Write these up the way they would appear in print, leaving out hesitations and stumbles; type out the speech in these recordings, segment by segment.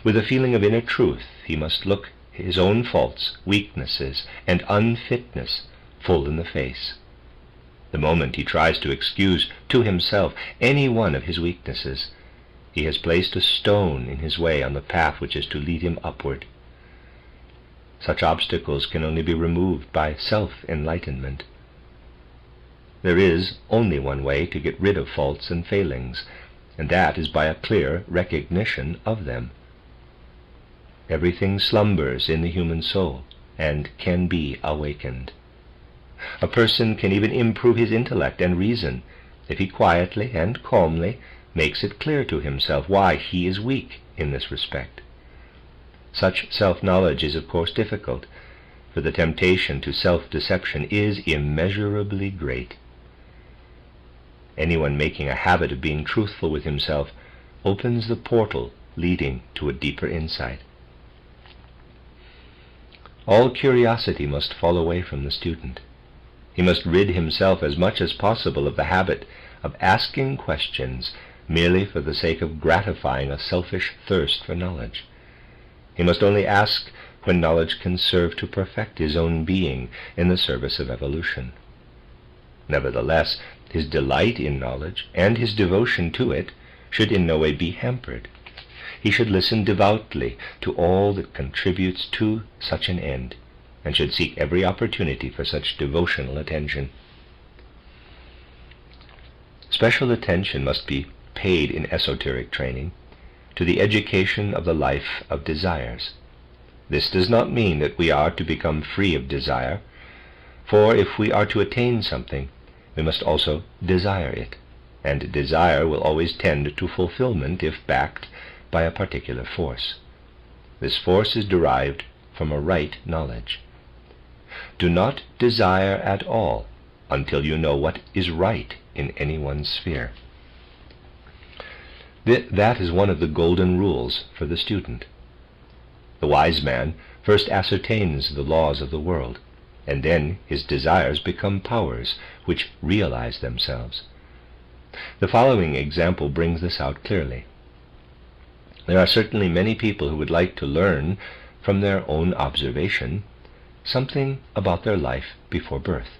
With a feeling of inner truth, he must look his own faults, weaknesses, and unfitness full in the face. The moment he tries to excuse to himself any one of his weaknesses, he has placed a stone in his way on the path which is to lead him upward. Such obstacles can only be removed by self-enlightenment. There is only one way to get rid of faults and failings, and that is by a clear recognition of them. Everything slumbers in the human soul and can be awakened. A person can even improve his intellect and reason if he quietly and calmly makes it clear to himself why he is weak in this respect. Such self-knowledge is of course difficult, for the temptation to self-deception is immeasurably great. Anyone making a habit of being truthful with himself opens the portal leading to a deeper insight. All curiosity must fall away from the student. He must rid himself as much as possible of the habit of asking questions merely for the sake of gratifying a selfish thirst for knowledge. He must only ask when knowledge can serve to perfect his own being in the service of evolution. Nevertheless, his delight in knowledge and his devotion to it should in no way be hampered. He should listen devoutly to all that contributes to such an end, and should seek every opportunity for such devotional attention. Special attention must be paid in esoteric training to the education of the life of desires. This does not mean that we are to become free of desire, for if we are to attain something, we must also desire it, and desire will always tend to fulfillment if backed by a particular force. This force is derived from a right knowledge. Do not desire at all until you know what is right in any one sphere. That is one of the golden rules for the student. The wise man first ascertains the laws of the world, and then his desires become powers which realize themselves. The following example brings this out clearly. There are certainly many people who would like to learn from their own observation something about their life before birth.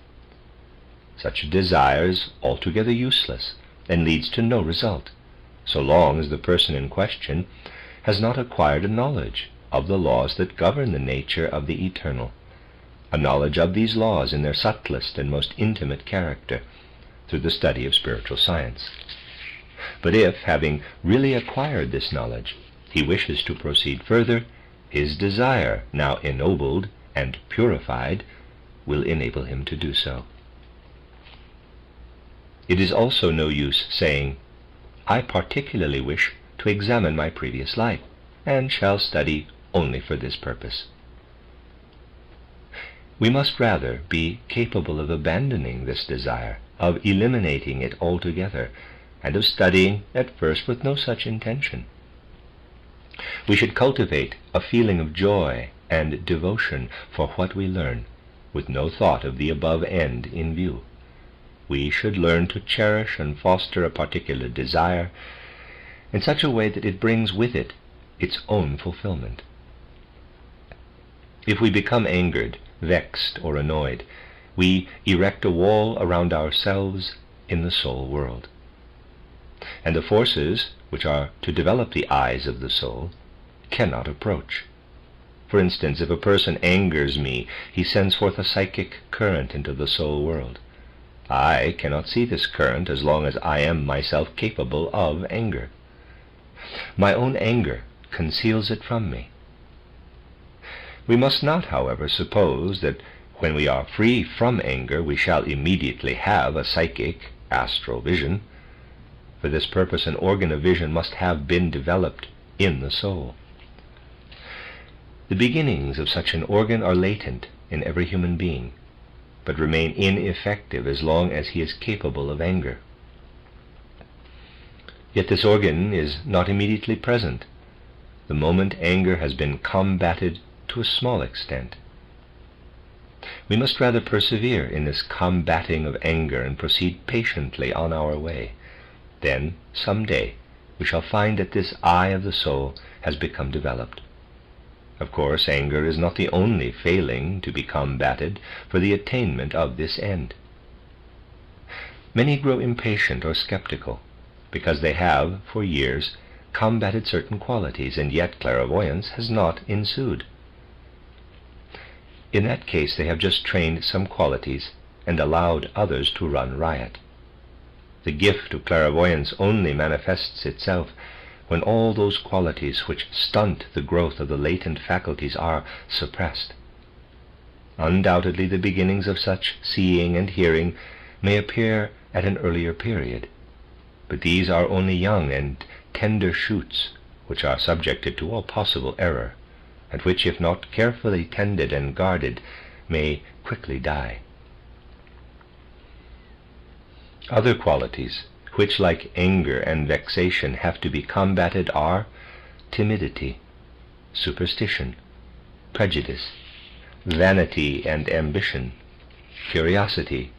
Such a desire is altogether useless and leads to no result, so long as the person in question has not acquired a knowledge of the laws that govern the nature of the eternal, a knowledge of these laws in their subtlest and most intimate character, through the study of spiritual science. But if, having really acquired this knowledge, he wishes to proceed further, his desire, now ennobled and purified, will enable him to do so. It is also no use saying, "I particularly wish to examine my previous life, and shall study only for this purpose." We must rather be capable of abandoning this desire, of eliminating it altogether, and of studying at first with no such intention. We should cultivate a feeling of joy and devotion for what we learn, with no thought of the above end in view. We should learn to cherish and foster a particular desire in such a way that it brings with it its own fulfillment. If we become angered, vexed, or annoyed, we erect a wall around ourselves in the soul world. And the forces which are to develop the eyes of the soul cannot approach. For instance, if a person angers me, he sends forth a psychic current into the soul world. I cannot see this current as long as I am myself capable of anger. My own anger conceals it from me. We must not, however, suppose that when we are free from anger we shall immediately have a psychic, astral vision. For this purpose an organ of vision must have been developed in the soul. The beginnings of such an organ are latent in every human being, but remain ineffective as long as he is capable of anger. Yet this organ is not immediately present, the moment anger has been combated to a small extent. We must rather persevere in this combating of anger and proceed patiently on our way. Then, some day, we shall find that this eye of the soul has become developed. Of course, anger is not the only failing to be combated for the attainment of this end. Many grow impatient or skeptical because they have, for years, combated certain qualities, and yet clairvoyance has not ensued. In that case, they have just trained some qualities and allowed others to run riot. The gift of clairvoyance only manifests itself when all those qualities which stunt the growth of the latent faculties are suppressed. Undoubtedly, the beginnings of such seeing and hearing may appear at an earlier period, but these are only young and tender shoots which are subjected to all possible error, and which, if not carefully tended and guarded, may quickly die. Other qualities which, like anger and vexation, have to be combated are timidity, superstition, prejudice, vanity and ambition, curiosity,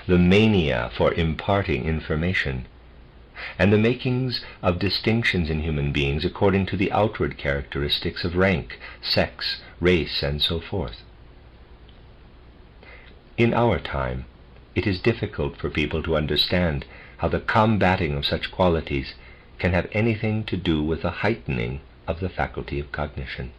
the mania for imparting information, and the makings of distinctions in human beings according to the outward characteristics of rank, sex, race, and so forth. In our time, it is difficult for people to understand how the combating of such qualities can have anything to do with the heightening of the faculty of cognition.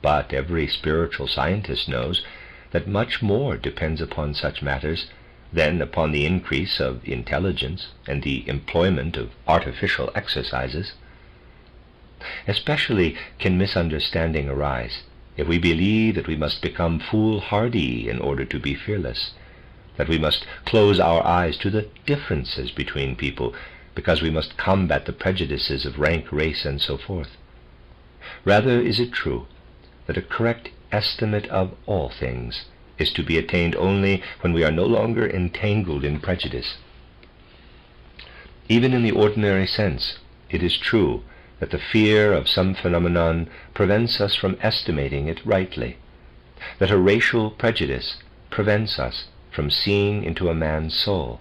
But every spiritual scientist knows that much more depends upon such matters than upon the increase of intelligence and the employment of artificial exercises. Especially can misunderstanding arise if we believe that we must become foolhardy in order to be fearless, that we must close our eyes to the differences between people because we must combat the prejudices of rank, race, and so forth. Rather is it true that a correct estimate of all things is to be attained only when we are no longer entangled in prejudice. Even in the ordinary sense, it is true that the fear of some phenomenon prevents us from estimating it rightly, that a racial prejudice prevents us from seeing into a man's soul.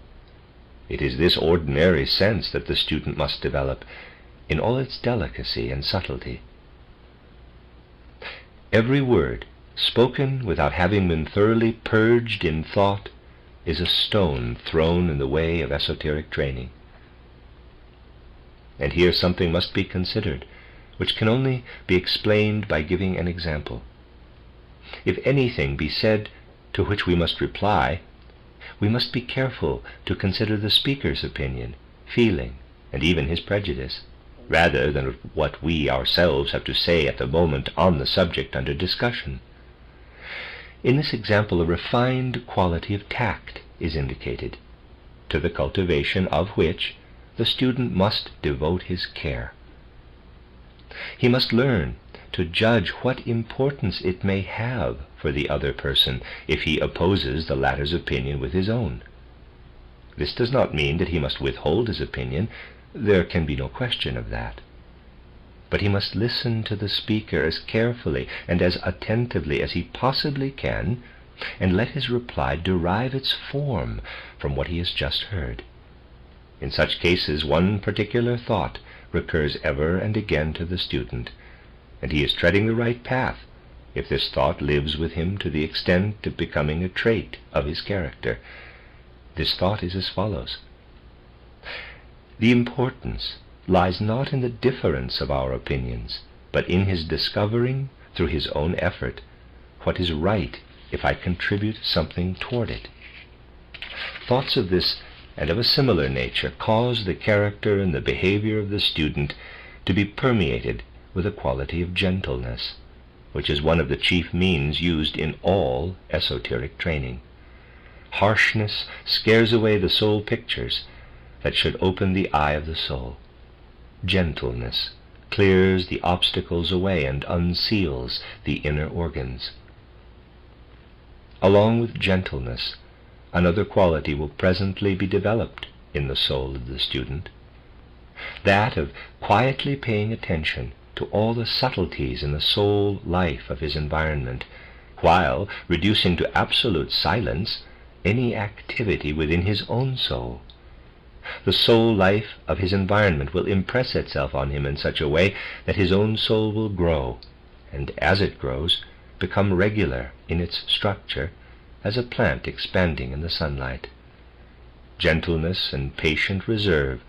It is this ordinary sense that the student must develop in all its delicacy and subtlety. Every word spoken without having been thoroughly purged in thought is a stone thrown in the way of esoteric training. And here something must be considered, which can only be explained by giving an example. If anything be said to which we must reply, we must be careful to consider the speaker's opinion, feeling, and even his prejudice, rather than what we ourselves have to say at the moment on the subject under discussion. In this example, a refined quality of tact is indicated, to the cultivation of which the student must devote his care. He must learn to judge what importance it may have for the other person if he opposes the latter's opinion with his own. This does not mean that he must withhold his opinion. There can be no question of that. But he must listen to the speaker as carefully and as attentively as he possibly can, and let his reply derive its form from what he has just heard. In such cases, one particular thought recurs ever and again to the student, and he is treading the right path if this thought lives with him to the extent of becoming a trait of his character. This thought is as follows: the importance lies not in the difference of our opinions, but in his discovering, through his own effort, what is right if I contribute something toward it. Thoughts of this and of a similar nature cause the character and the behavior of the student to be permeated with a quality of gentleness, which is one of the chief means used in all esoteric training. Harshness scares away the soul pictures that should open the eye of the soul. Gentleness clears the obstacles away and unseals the inner organs. Along with gentleness, another quality will presently be developed in the soul of the student, that of quietly paying attention to all the subtleties in the soul life of his environment, while reducing to absolute silence any activity within his own soul. The soul life of his environment will impress itself on him in such a way that his own soul will grow, and as it grows, become regular in its structure as a plant expanding in the sunlight. Gentleness and patient reserve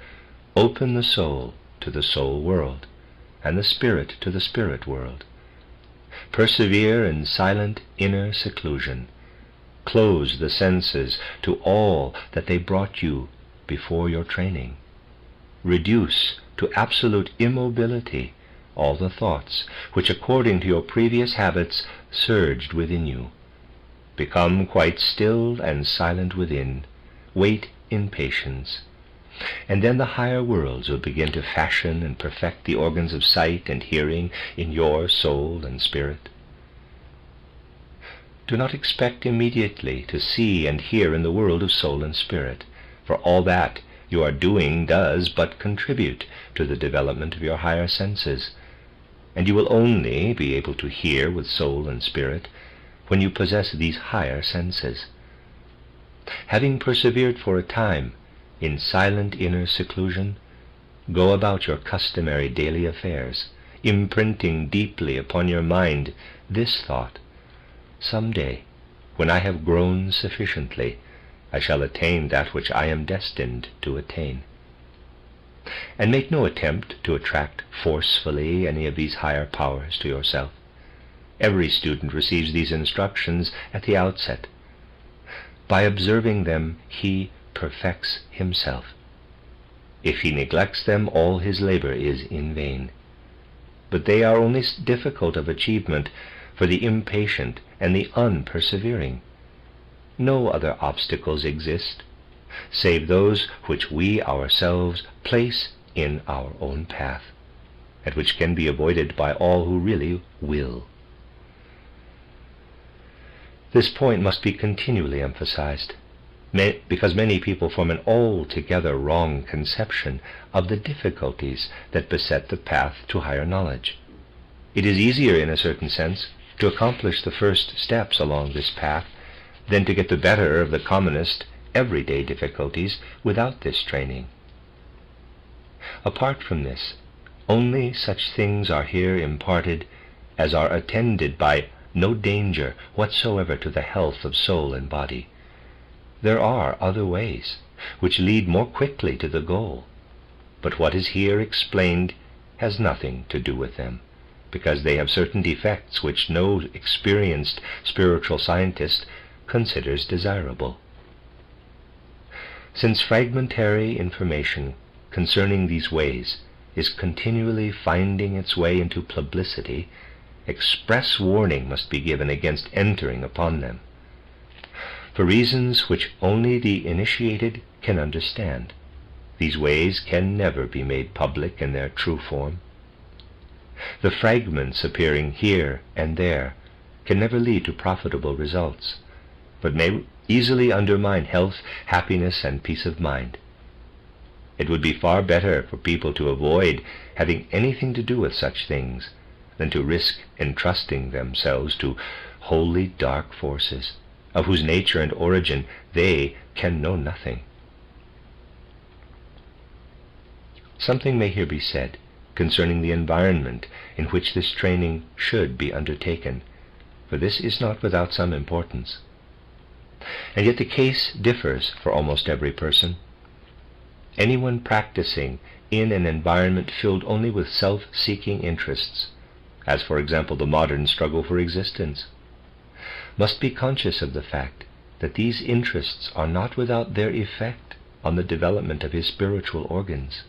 open the soul to the soul world, and the spirit to the spirit world. Persevere in silent inner seclusion. Close the senses to all that they brought you before your training. Reduce to absolute immobility all the thoughts which, according to your previous habits, surged within you. Become quite still and silent within. Wait in patience. And then the higher worlds will begin to fashion and perfect the organs of sight and hearing in your soul and spirit. Do not expect immediately to see and hear in the world of soul and spirit, for all that you are doing does but contribute to the development of your higher senses, and you will only be able to hear with soul and spirit when you possess these higher senses. Having persevered for a time in silent inner seclusion, go about your customary daily affairs, imprinting deeply upon your mind this thought: some day, when I have grown sufficiently, I shall attain that which I am destined to attain. And make no attempt to attract forcefully any of these higher powers to yourself. Every student receives these instructions at the outset. By observing them, he perfects himself. If he neglects them, all his labor is in vain. But they are only difficult of achievement for the impatient and the unpersevering. No other obstacles exist, save those which we ourselves place in our own path, and which can be avoided by all who really will. This point must be continually emphasized, because many people form an altogether wrong conception of the difficulties that beset the path to higher knowledge. It is easier, in a certain sense, to accomplish the first steps along this path than to get the better of the commonest everyday difficulties without this training. Apart from this, only such things are here imparted as are attended by no danger whatsoever to the health of soul and body. There are other ways which lead more quickly to the goal, but what is here explained has nothing to do with them, because they have certain defects which no experienced spiritual scientist considers desirable. Since fragmentary information concerning these ways is continually finding its way into publicity, express warning must be given against entering upon them, for reasons which only the initiated can understand. These ways can never be made public in their true form. The fragments appearing here and there can never lead to profitable results, but may easily undermine health, happiness, and peace of mind. It would be far better for people to avoid having anything to do with such things than to risk entrusting themselves to wholly dark forces, of whose nature and origin they can know nothing. Something may here be said concerning the environment in which this training should be undertaken, for this is not without some importance. And yet the case differs for almost every person. Anyone practicing in an environment filled only with self-seeking interests, as for example the modern struggle for existence, must be conscious of the fact that these interests are not without their effect on the development of his spiritual organs.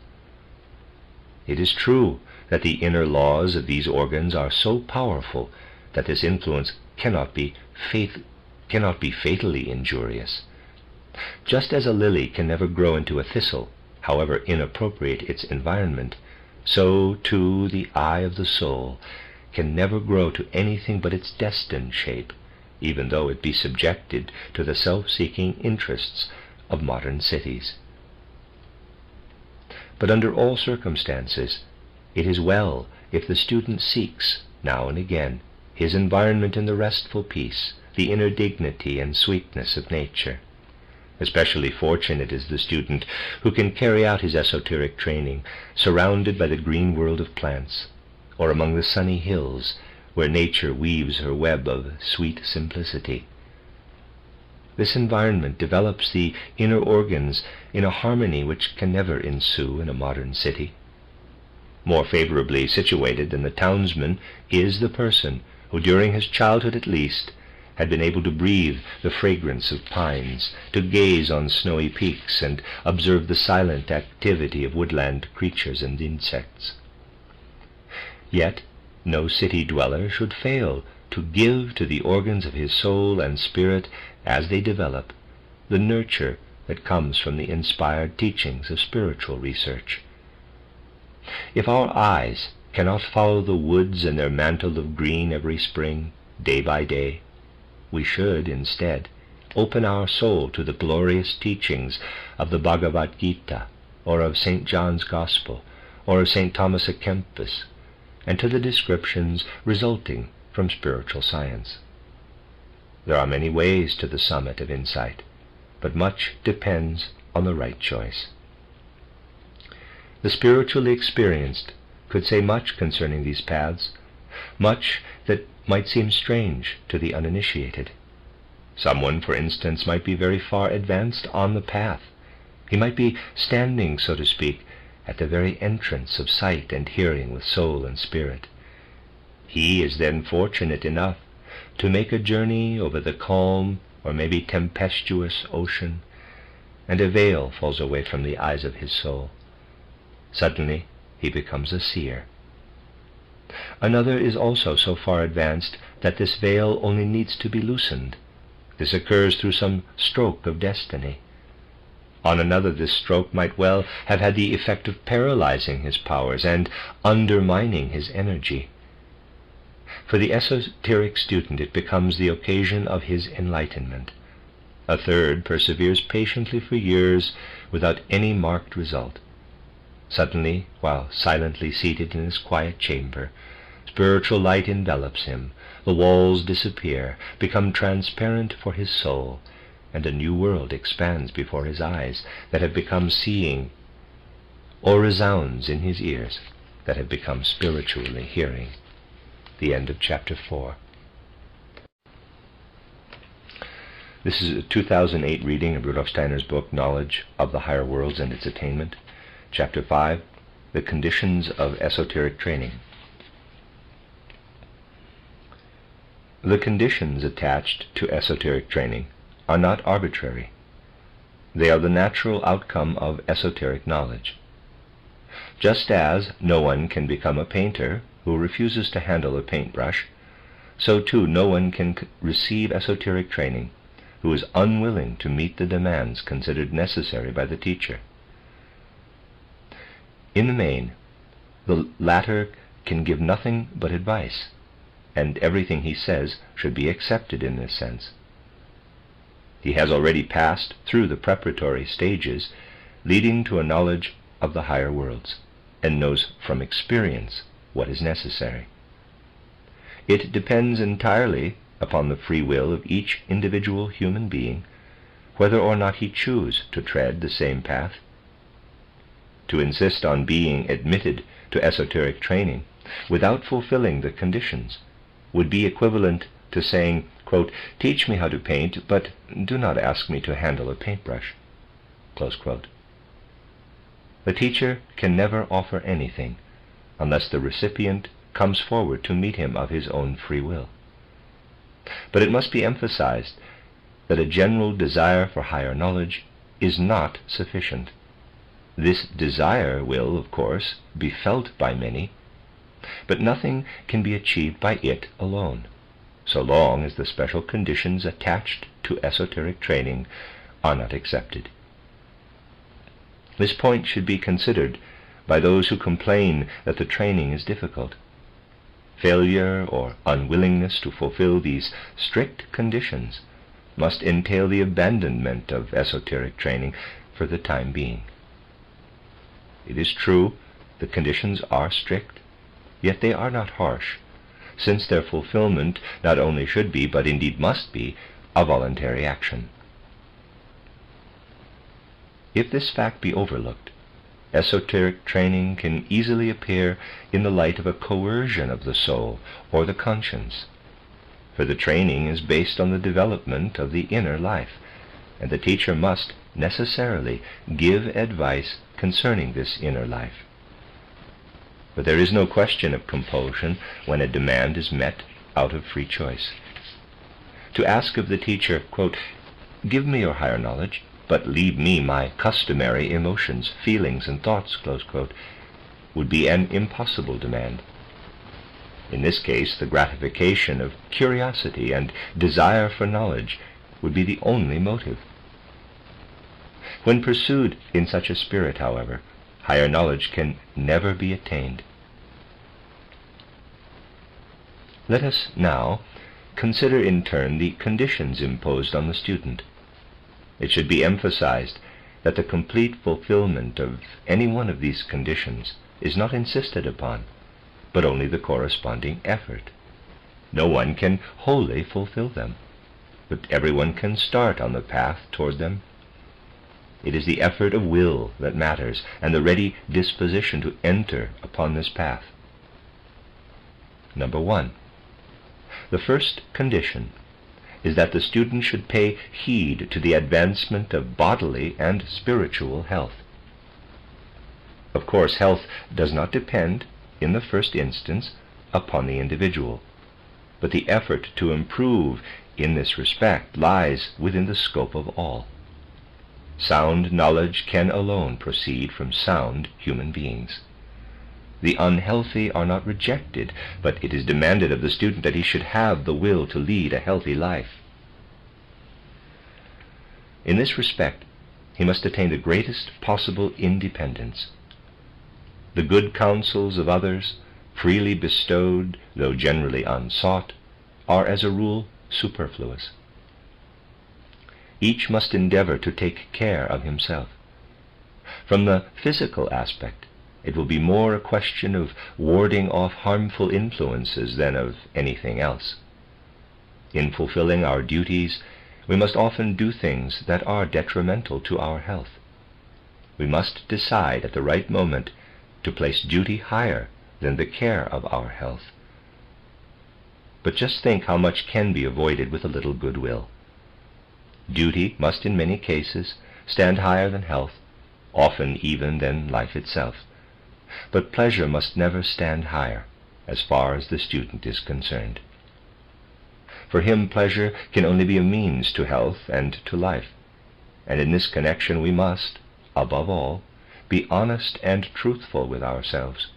It is true that the inner laws of these organs are so powerful that this influence cannot be fatally injurious. Just as a lily can never grow into a thistle, however inappropriate its environment, so too the eye of the soul can never grow to anything but its destined shape, even though it be subjected to the self-seeking interests of modern cities. But under all circumstances, it is well if the student seeks, now and again, his environment in the restful peace, the inner dignity and sweetness of nature. Especially fortunate is the student who can carry out his esoteric training surrounded by the green world of plants, or among the sunny hills where nature weaves her web of sweet simplicity. This environment develops the inner organs in a harmony which can never ensue in a modern city. More favorably situated than the townsman is the person who, during his childhood at least, had been able to breathe the fragrance of pines, to gaze on snowy peaks, and observe the silent activity of woodland creatures and insects. Yet no city dweller should fail to give to the organs of his soul and spirit, as they develop, the nurture that comes from the inspired teachings of spiritual research. If our eyes cannot follow the woods in their mantle of green every spring, day by day, we should, instead, open our soul to the glorious teachings of the Bhagavad Gita, or of St. John's Gospel, or of St. Thomas à Kempis, and to the descriptions resulting from spiritual science. There are many ways to the summit of insight, but much depends on the right choice. The spiritually experienced could say much concerning these paths, much that might seem strange to the uninitiated. Someone, for instance, might be very far advanced on the path. He might be standing, so to speak, at the very entrance of sight and hearing with soul and spirit. He is then fortunate enough to make a journey over the calm or maybe tempestuous ocean, and a veil falls away from the eyes of his soul. Suddenly he becomes a seer. Another is also so far advanced that this veil only needs to be loosened. This occurs through some stroke of destiny. On another, this stroke might well have had the effect of paralyzing his powers and undermining his energy. For the esoteric student it becomes the occasion of his enlightenment. A third perseveres patiently for years without any marked result. Suddenly, while silently seated in his quiet chamber, spiritual light envelops him, the walls disappear, become transparent for his soul, and a new world expands before his eyes that have become seeing, or resounds in his ears that have become spiritually hearing. The end of chapter 4. This is a 2008 reading of Rudolf Steiner's book, Knowledge of the Higher Worlds and Its Attainment. Chapter 5, The Conditions of Esoteric Training. The conditions attached to esoteric training are not arbitrary. They are the natural outcome of esoteric knowledge. Just as no one can become a painter who refuses to handle a paintbrush, so too no one can receive esoteric training who is unwilling to meet the demands considered necessary by the teacher. In the main, the latter can give nothing but advice, and everything he says should be accepted in this sense. He has already passed through the preparatory stages leading to a knowledge of the higher worlds, and knows from experience what is necessary. It depends entirely upon the free will of each individual human being whether or not he choose to tread the same path. To insist on being admitted to esoteric training without fulfilling the conditions would be equivalent to saying, quote, "Teach me how to paint, but do not ask me to handle a paintbrush." Close quote. The teacher can never offer anything unless the recipient comes forward to meet him of his own free will. But it must be emphasized that a general desire for higher knowledge is not sufficient. This desire will, of course, be felt by many, but nothing can be achieved by it alone, so long as the special conditions attached to esoteric training are not accepted. This point should be considered by those who complain that the training is difficult. Failure or unwillingness to fulfill these strict conditions must entail the abandonment of esoteric training for the time being. It is true, the conditions are strict, yet they are not harsh, since their fulfillment not only should be, but indeed must be, a voluntary action. if this fact be overlooked, esoteric training can easily appear in the light of a coercion of the soul or the conscience, for the training is based on the development of the inner life, and the teacher must necessarily give advice concerning this inner life. But there is no question of compulsion when a demand is met out of free choice. To ask of the teacher, quote, "Give me your higher knowledge, but leave me my customary emotions, feelings, and thoughts," close quote, would be an impossible demand. In this case, the gratification of curiosity and desire for knowledge would be the only motive. When pursued in such a spirit, however, higher knowledge can never be attained. Let us now consider in turn the conditions imposed on the student. It should be emphasized that the complete fulfillment of any one of these conditions is not insisted upon, but only the corresponding effort. No one can wholly fulfill them, but everyone can start on the path toward them. It is the effort of will that matters, and the ready disposition to enter upon this path. Number 1. The first condition is that the student should pay heed to the advancement of bodily and spiritual health. Of course, health does not depend, in the first instance, upon the individual, but the effort to improve in this respect lies within the scope of all. Sound knowledge can alone proceed from sound human beings. The unhealthy are not rejected, but it is demanded of the student that he should have the will to lead a healthy life. In this respect, he must attain the greatest possible independence. The good counsels of others, freely bestowed, though generally unsought, are as a rule superfluous. Each must endeavor to take care of himself. From the physical aspect, it will be more a question of warding off harmful influences than of anything else. In fulfilling our duties, we must often do things that are detrimental to our health. We must decide at the right moment to place duty higher than the care of our health. But just think how much can be avoided with a little goodwill. Duty must in many cases stand higher than health, often even than life itself. But pleasure must never stand higher, as far as the student is concerned. For him, pleasure can only be a means to health and to life, and in this connection we must, above all, be honest and truthful with ourselves.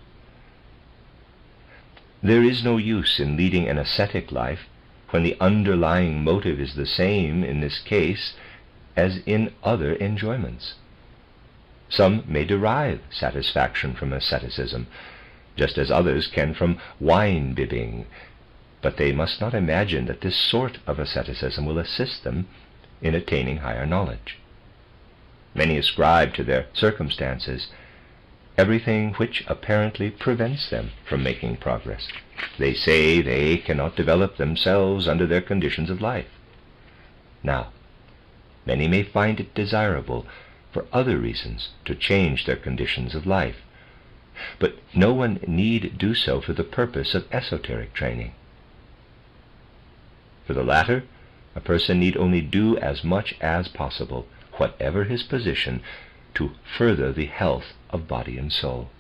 There is no use in leading an ascetic life when the underlying motive is the same in this case as in other enjoyments. Some may derive satisfaction from asceticism, just as others can from wine-bibbing, but they must not imagine that this sort of asceticism will assist them in attaining higher knowledge. Many ascribe to their circumstances everything which apparently prevents them from making progress. They say they cannot develop themselves under their conditions of life. Now, many may find it desirable for other reasons to change their conditions of life, but no one need do so for the purpose of esoteric training. For the latter, a person need only do as much as possible, whatever his position, to further the health of body and soul.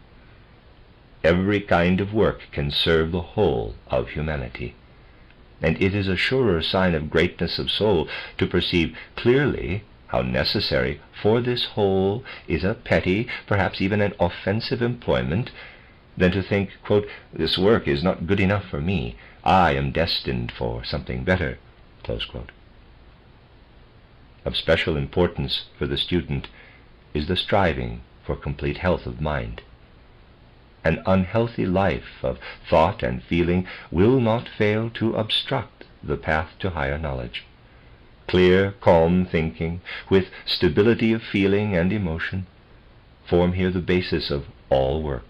Every kind of work can serve the whole of humanity, and it is a surer sign of greatness of soul to perceive clearly how necessary for this whole is a petty, perhaps even an offensive employment, than to think, quote, "This work is not good enough for me. I am destined for something better," close quote. Of special importance for the student is the striving for complete health of mind. An unhealthy life of thought and feeling will not fail to obstruct the path to higher knowledge. Clear, calm thinking, with stability of feeling and emotion, form here the basis of all work.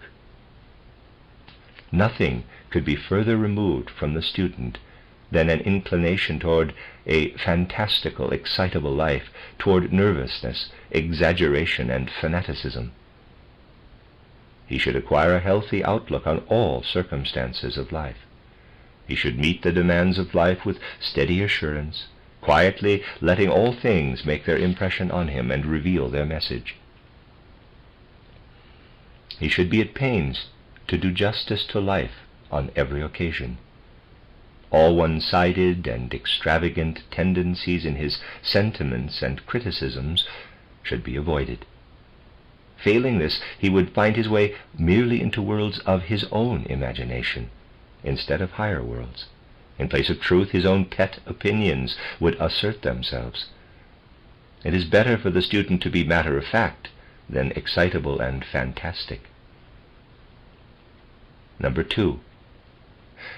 Nothing could be further removed from the student than an inclination toward a fantastical, excitable life, toward nervousness, exaggeration, and fanaticism. He should acquire a healthy outlook on all circumstances of life. He should meet the demands of life with steady assurance, quietly letting all things make their impression on him and reveal their message. He should be at pains to do justice to life on every occasion. All one-sided and extravagant tendencies in his sentiments and criticisms should be avoided. Failing this, he would find his way merely into worlds of his own imagination, instead of higher worlds. In place of truth, his own pet opinions would assert themselves. It is better for the student to be matter-of-fact than excitable and fantastic. Number 2.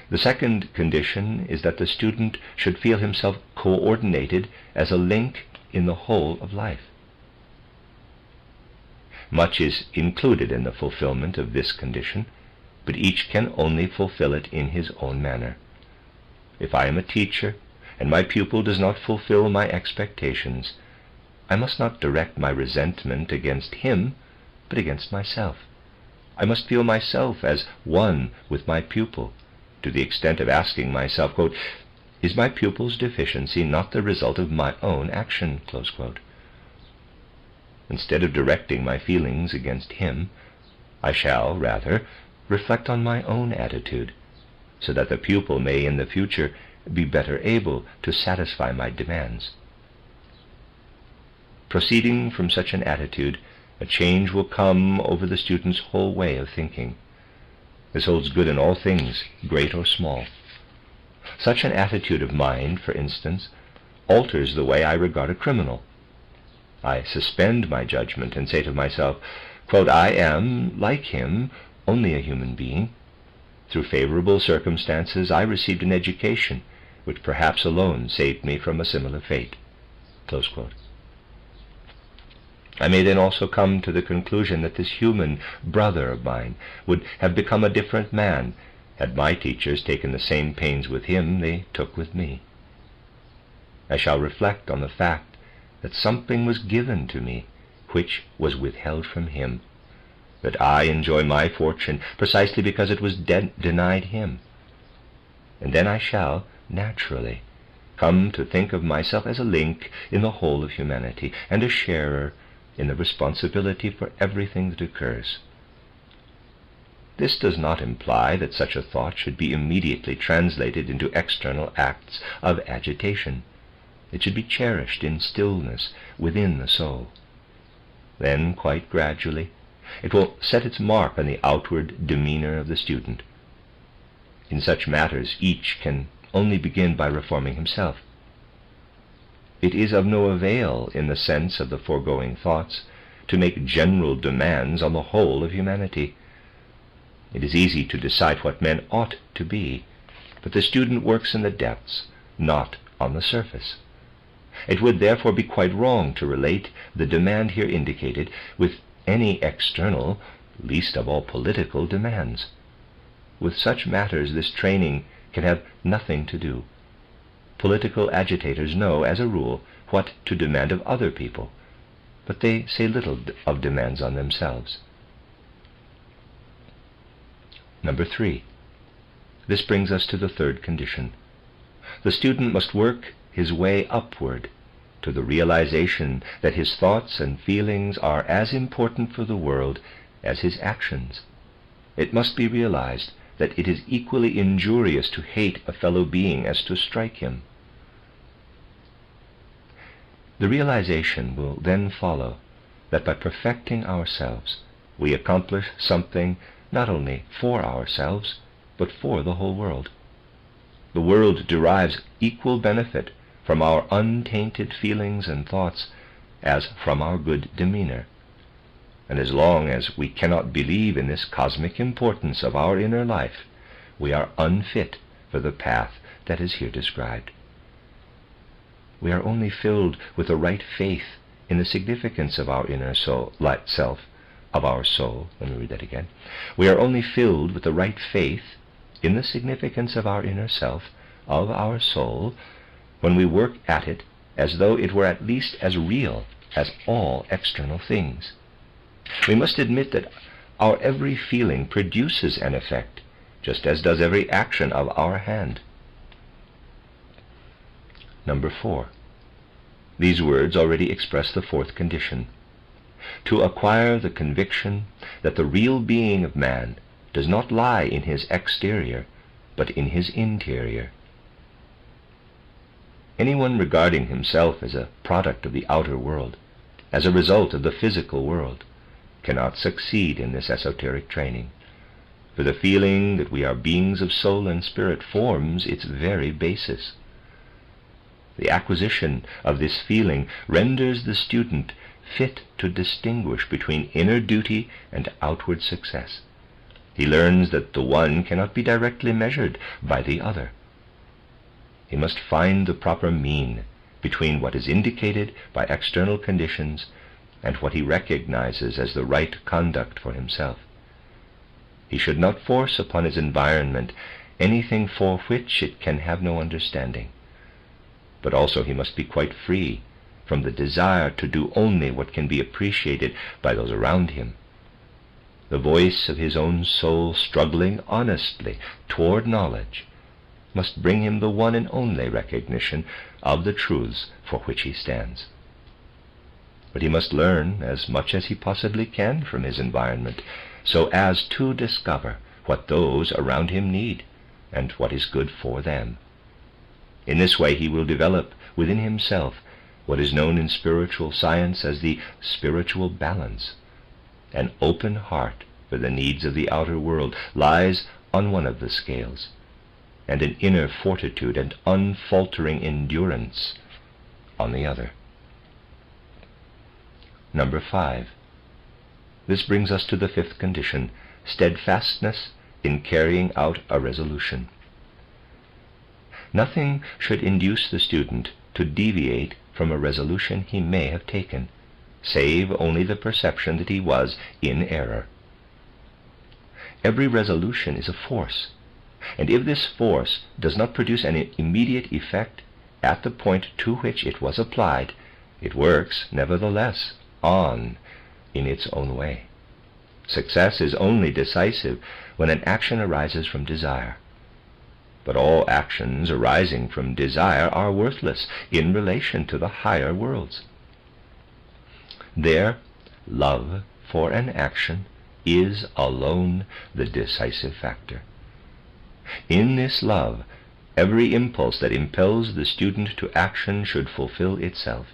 The second condition is that the student should feel himself coordinated as a link in the whole of life. Much is included in the fulfillment of this condition, but each can only fulfill it in his own manner. If I am a teacher, and my pupil does not fulfill my expectations, I must not direct my resentment against him, but against myself. I must feel myself as one with my pupil, to the extent of asking myself, quote, "Is my pupil's deficiency not the result of my own action?" Close quote. Instead of directing my feelings against him, I shall, rather, reflect on my own attitude, so that the pupil may in the future be better able to satisfy my demands. Proceeding from such an attitude, a change will come over the student's whole way of thinking. This holds good in all things, great or small. Such an attitude of mind, for instance, alters the way I regard a criminal. I suspend my judgment and say to myself, quote, "I am, like him, only a human being. Through favorable circumstances I received an education which perhaps alone saved me from a similar fate." Close quote. I may then also come to the conclusion that this human brother of mine would have become a different man had my teachers taken the same pains with him they took with me. I shall reflect on the fact that something was given to me which was withheld from him, that I enjoy my fortune precisely because it was denied him. And then I shall, naturally, come to think of myself as a link in the whole of humanity, and a sharer in the responsibility for everything that occurs. This does not imply that such a thought should be immediately translated into external acts of agitation. It should be cherished in stillness within the soul. Then, quite gradually, it will set its mark on the outward demeanor of the student. In such matters, each can only begin by reforming himself. It is of no avail, in the sense of the foregoing thoughts, to make general demands on the whole of humanity. It is easy to decide what men ought to be, but the student works in the depths, not on the surface. It would therefore be quite wrong to relate the demand here indicated with any external, least of all political, demands. With such matters this training can have nothing to do. Political agitators know, as a rule, what to demand of other people, but they say little of demands on themselves. Number 3. This brings us to the third condition. The student must work his way upward to the realization that his thoughts and feelings are as important for the world as his actions. It must be realized that it is equally injurious to hate a fellow being as to strike him. The realization will then follow that by perfecting ourselves, we accomplish something not only for ourselves, but for the whole world. The world derives equal benefit from our untainted feelings and thoughts as from our good demeanor. And as long as we cannot believe in this cosmic importance of our inner life, we are unfit for the path that is here described. We are only filled with the right faith in the significance of our inner self, of our soul. Let me read that again. We are only filled with the right faith in the significance of our inner self of our soul when we work at it as though it were at least as real as all external things. We must admit that our every feeling produces an effect, just as does every action of our hand. Number 4. These words already express the fourth condition: to acquire the conviction that the real being of man does not lie in his exterior, but in his interior. Anyone regarding himself as a product of the outer world, as a result of the physical world, cannot succeed in this esoteric training, for the feeling that we are beings of soul and spirit forms its very basis. The acquisition of this feeling renders the student fit to distinguish between inner duty and outward success. He learns that the one cannot be directly measured by the other. He must find the proper mean between what is indicated by external conditions and what he recognizes as the right conduct for himself. He should not force upon his environment anything for which it can have no understanding, but also he must be quite free from the desire to do only what can be appreciated by those around him. The voice of his own soul struggling honestly toward knowledge must bring him the one and only recognition of the truths for which he stands. But he must learn as much as he possibly can from his environment, so as to discover what those around him need and what is good for them. In this way he will develop within himself what is known in spiritual science as the spiritual balance. An open heart for the needs of the outer world lies on one of the scales, and an inner fortitude and unfaltering endurance on the other. Number 5. This brings us to the fifth condition: steadfastness in carrying out a resolution. Nothing should induce the student to deviate from a resolution he may have taken, save only the perception that he was in error. Every resolution is a force, and if this force does not produce an immediate effect at the point to which it was applied, it works, nevertheless, on in its own way. Success is only decisive when an action arises from desire. But all actions arising from desire are worthless in relation to the higher worlds. There, love for an action is alone the decisive factor. In this love, every impulse that impels the student to action should fulfill itself.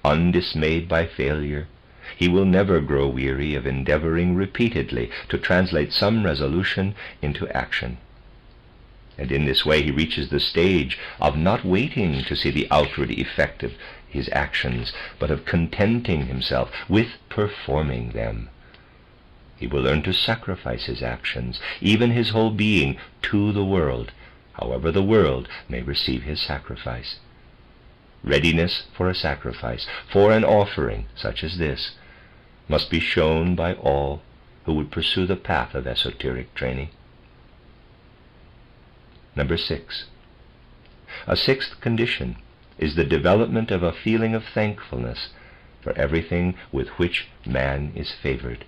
Undismayed by failure, he will never grow weary of endeavoring repeatedly to translate some resolution into action. And in this way he reaches the stage of not waiting to see the outward effect of his actions, but of contenting himself with performing them. He will learn to sacrifice his actions, even his whole being, to the world, however the world may receive his sacrifice. Readiness for a sacrifice, for an offering such as this, must be shown by all who would pursue the path of esoteric training. Number 6. A sixth condition is the development of a feeling of thankfulness for everything with which man is favored.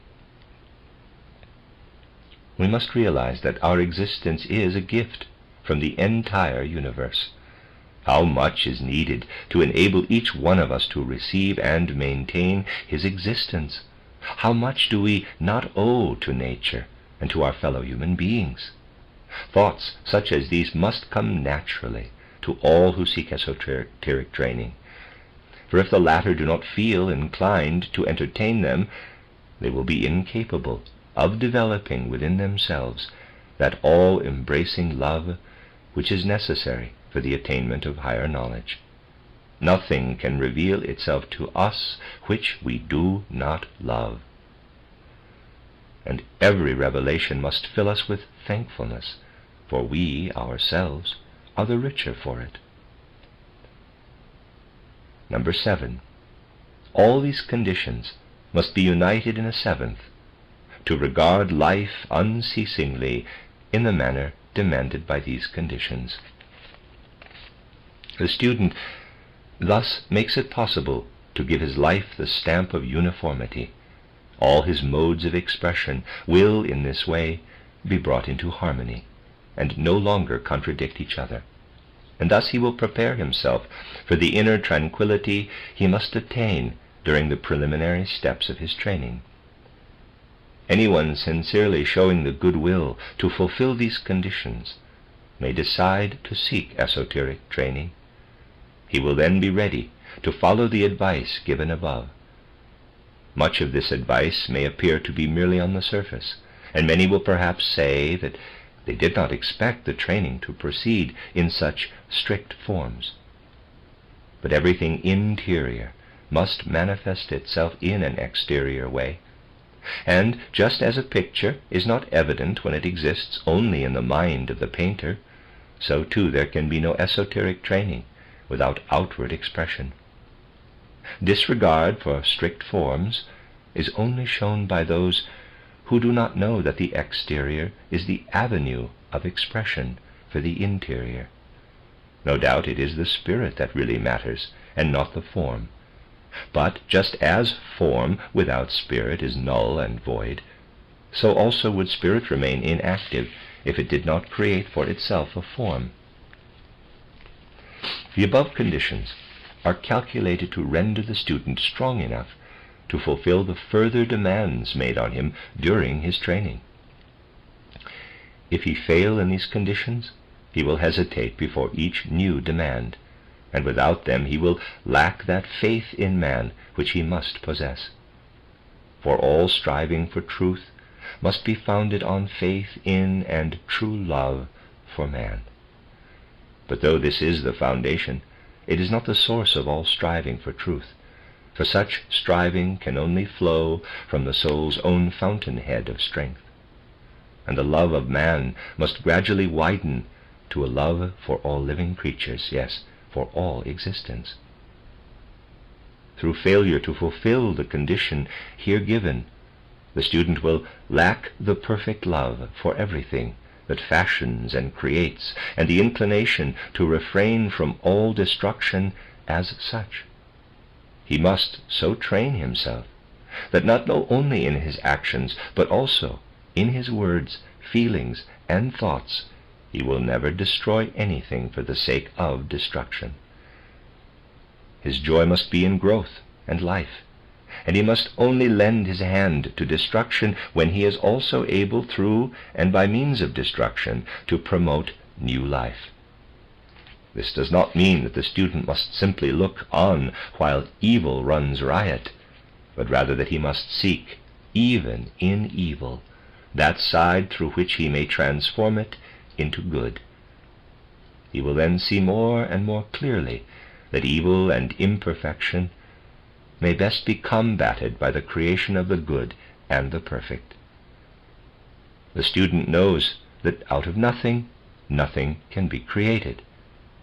We must realize that our existence is a gift from the entire universe. How much is needed to enable each one of us to receive and maintain his existence? How much do we not owe to nature and to our fellow human beings? Thoughts such as these must come naturally to all who seek esoteric training, for if the latter do not feel inclined to entertain them, they will be incapable of developing within themselves that all-embracing love which is necessary for the attainment of higher knowledge. Nothing can reveal itself to us which we do not love. And every revelation must fill us with thankfulness, for we ourselves are the richer for it. Number 7. All these conditions must be united in a seventh: to regard life unceasingly in the manner demanded by these conditions. The student thus makes it possible to give his life the stamp of uniformity. All his modes of expression will, in this way, be brought into harmony, and no longer contradict each other. And thus he will prepare himself for the inner tranquility he must attain during the preliminary steps of his training. Anyone sincerely showing the goodwill to fulfill these conditions may decide to seek esoteric training. He will then be ready to follow the advice given above. Much of this advice may appear to be merely on the surface, and many will perhaps say that they did not expect the training to proceed in such strict forms. But everything interior must manifest itself in an exterior way. And just as a picture is not evident when it exists only in the mind of the painter, so too there can be no esoteric training without outward expression. Disregard for strict forms is only shown by those who do not know that the exterior is the avenue of expression for the interior. No doubt it is the spirit that really matters, and not the form. But just as form without spirit is null and void, so also would spirit remain inactive if it did not create for itself a form. The above conditions are calculated to render the student strong enough to fulfill the further demands made on him during his training. If he fail in these conditions, he will hesitate before each new demand, and without them he will lack that faith in man which he must possess. For all striving for truth must be founded on faith in and true love for man. But though this is the foundation, it is not the source of all striving for truth, for such striving can only flow from the soul's own fountainhead of strength. And the love of man must gradually widen to a love for all living creatures, yes, for all existence. Through failure to fulfill the condition here given, the student will lack the perfect love for everything that fashions and creates, and the inclination to refrain from all destruction as such. He must so train himself that not only in his actions, but also in his words, feelings, and thoughts, he will never destroy anything for the sake of destruction. His joy must be in growth and life, and he must only lend his hand to destruction when he is also able through and by means of destruction to promote new life. This does not mean that the student must simply look on while evil runs riot, but rather that he must seek, even in evil, that side through which he may transform it into good. He will then see more and more clearly that evil and imperfection may best be combated by the creation of the good and the perfect. The student knows that out of nothing, nothing can be created,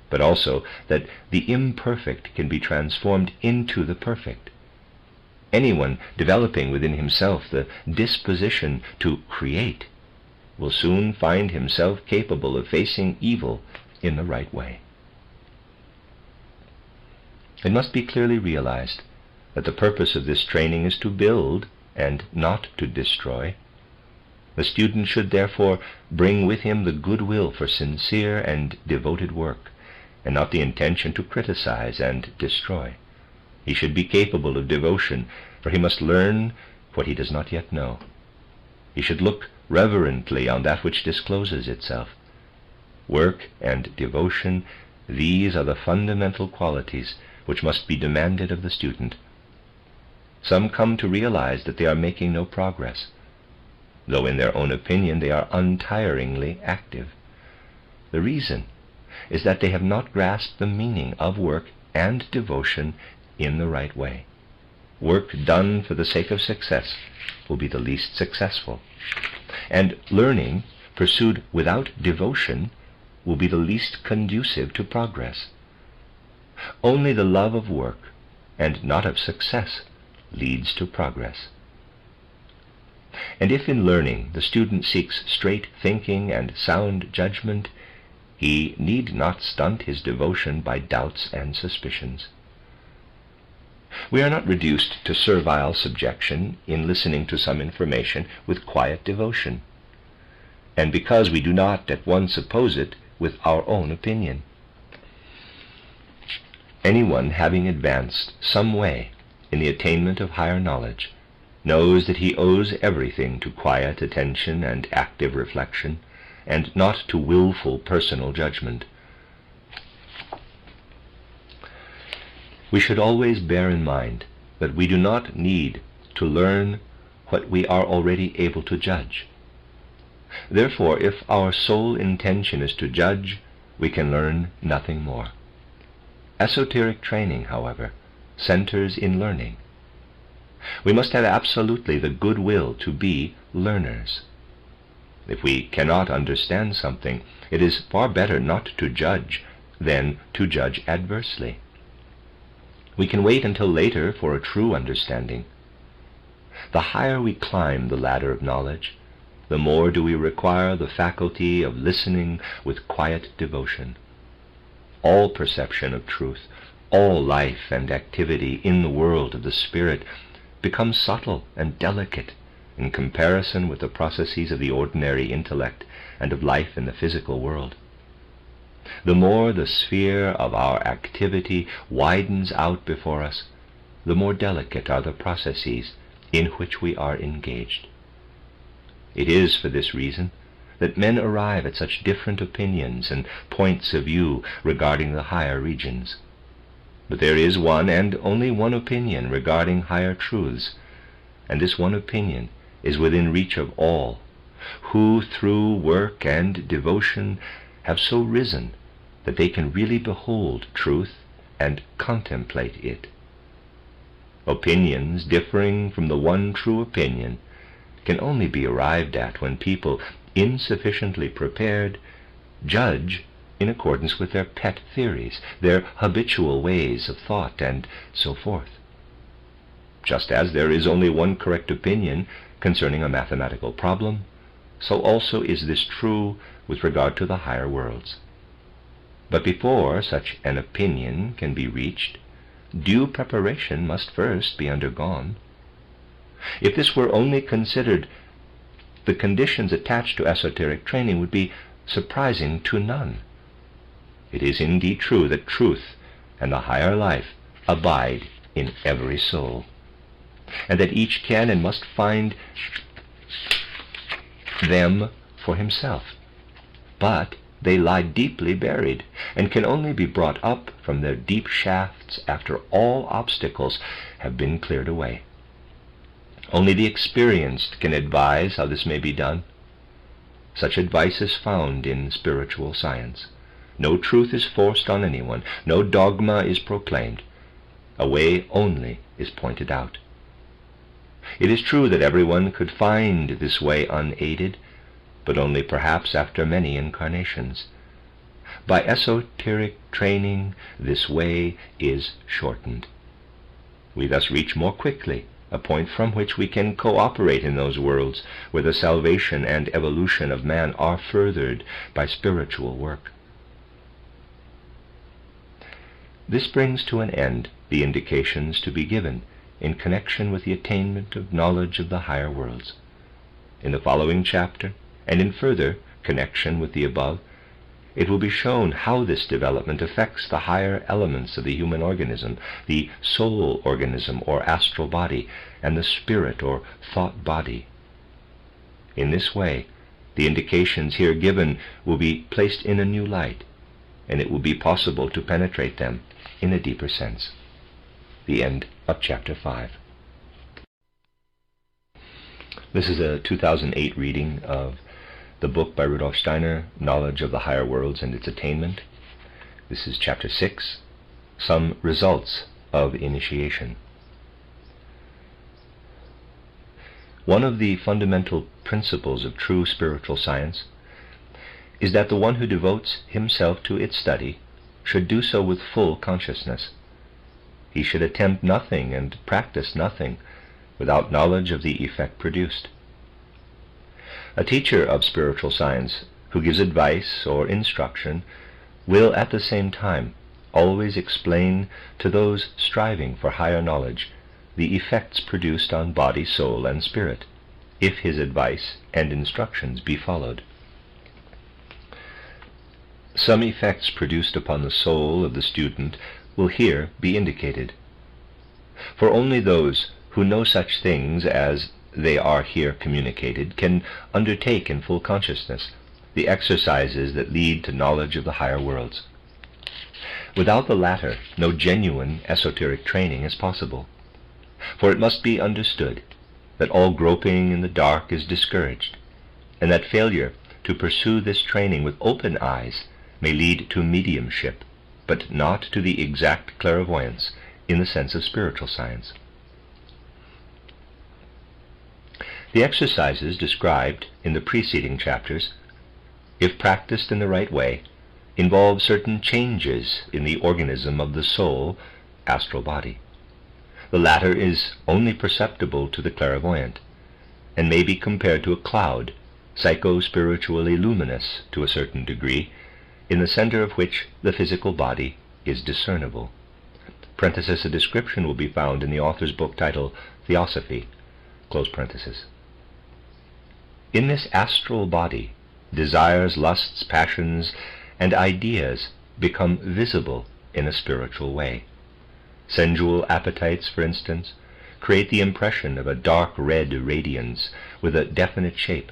but also that the imperfect can be transformed into the perfect. Anyone developing within himself the disposition to create will soon find himself capable of facing evil in the right way. It must be clearly realized that the purpose of this training is to build and not to destroy. The student should therefore bring with him the goodwill for sincere and devoted work, and not the intention to criticize and destroy. He should be capable of devotion, for he must learn what he does not yet know. He should look reverently on that which discloses itself. Work and devotion, these are the fundamental qualities which must be demanded of the student. Some come to realize that they are making no progress, though in their own opinion they are untiringly active. The reason is that they have not grasped the meaning of work and devotion in the right way. Work done for the sake of success will be the least successful, and learning pursued without devotion will be the least conducive to progress. Only the love of work, and not of success, leads to progress. And if in learning the student seeks straight thinking and sound judgment, he need not stunt his devotion by doubts and suspicions. We are not reduced to servile subjection in listening to some information with quiet devotion, and because we do not at once oppose it with our own opinion. Anyone having advanced some way in the attainment of higher knowledge knows that he owes everything to quiet attention and active reflection, and not to willful personal judgment. We should always bear in mind that we do not need to learn what we are already able to judge. Therefore, if our sole intention is to judge, we can learn nothing more. Esoteric training, however, centers in learning. We must have absolutely the goodwill to be learners. If we cannot understand something, it is far better not to judge than to judge adversely. We can wait until later for a true understanding. The higher we climb the ladder of knowledge, the more do we require the faculty of listening with quiet devotion. All perception of truth, all life and activity in the world of the spirit becomes subtle and delicate in comparison with the processes of the ordinary intellect and of life in the physical world. The more the sphere of our activity widens out before us, the more delicate are the processes in which we are engaged. It is for this reason that men arrive at such different opinions and points of view regarding the higher regions. But there is one and only one opinion regarding higher truths, and this one opinion is within reach of all, who through work and devotion have so risen that they can really behold truth and contemplate it. Opinions differing from the one true opinion can only be arrived at when people, insufficiently prepared, judge in accordance with their pet theories, their habitual ways of thought, and so forth. Just as there is only one correct opinion concerning a mathematical problem, so also is this true with regard to the higher worlds. But before such an opinion can be reached, due preparation must first be undergone. If this were only considered, the conditions attached to esoteric training would be surprising to none. It is indeed true that truth and the higher life abide in every soul, and that each can and must find them for himself. But they lie deeply buried, and can only be brought up from their deep shafts after all obstacles have been cleared away. Only the experienced can advise how this may be done. Such advice is found in spiritual science. No truth is forced on anyone, no dogma is proclaimed. A way only is pointed out. It is true that everyone could find this way unaided, but only perhaps after many incarnations. By esoteric training, this way is shortened. We thus reach more quickly a point from which we can cooperate in those worlds where the salvation and evolution of man are furthered by spiritual work. This brings to an end the indications to be given in connection with the attainment of knowledge of the higher worlds. In the following chapter, and in further connection with the above, it will be shown how this development affects the higher elements of the human organism, the soul organism or astral body, and the spirit or thought body. In this way, the indications here given will be placed in a new light, and it will be possible to penetrate them in a deeper sense. The end of Chapter 5. This is a 2008 reading of the book by Rudolf Steiner, Knowledge of the Higher Worlds and Its Attainment. This is Chapter 6, Some Results of Initiation. One of the fundamental principles of true spiritual science is that the one who devotes himself to its study should do so with full consciousness. He should attempt nothing and practice nothing without knowledge of the effect produced. A teacher of spiritual science who gives advice or instruction will at the same time always explain to those striving for higher knowledge the effects produced on body, soul, and spirit, if his advice and instructions be followed. Some effects produced upon the soul of the student will here be indicated. For only those who know such things as they are here communicated can undertake in full consciousness the exercises that lead to knowledge of the higher worlds. Without the latter, no genuine esoteric training is possible, for it must be understood that all groping in the dark is discouraged, and that failure to pursue this training with open eyes may lead to mediumship, but not to the exact clairvoyance in the sense of spiritual science. The exercises described in the preceding chapters, if practiced in the right way, involve certain changes in the organism of the soul, astral body. The latter is only perceptible to the clairvoyant, and may be compared to a cloud, psycho-spiritually luminous to a certain degree, in the center of which the physical body is discernible. Parenthesis, a description will be found in the author's book titled Theosophy, close parenthesis. In this astral body, desires, lusts, passions, and ideas become visible in a spiritual way. Sensual appetites, for instance, create the impression of a dark red radiance with a definite shape.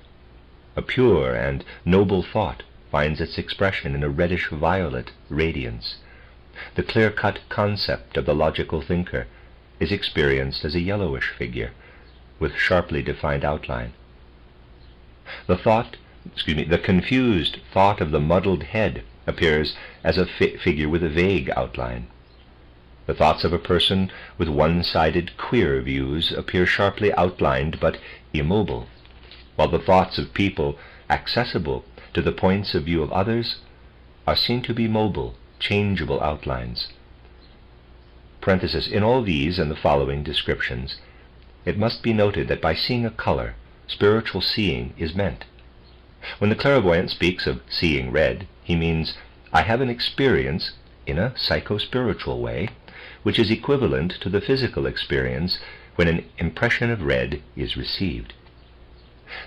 A pure and noble thought finds its expression in a reddish-violet radiance. The clear-cut concept of the logical thinker is experienced as a yellowish figure with sharply defined outline. The confused thought of the muddled head appears as a figure with a vague outline. The thoughts of a person with one-sided queer views appear sharply outlined but immobile, while the thoughts of people accessible to the points of view of others are seen to be mobile, changeable outlines. Parenthesis, in all these and the following descriptions, it must be noted that by seeing a color, spiritual seeing is meant. When the clairvoyant speaks of seeing red, he means, I have an experience in a psycho-spiritual way, which is equivalent to the physical experience when an impression of red is received.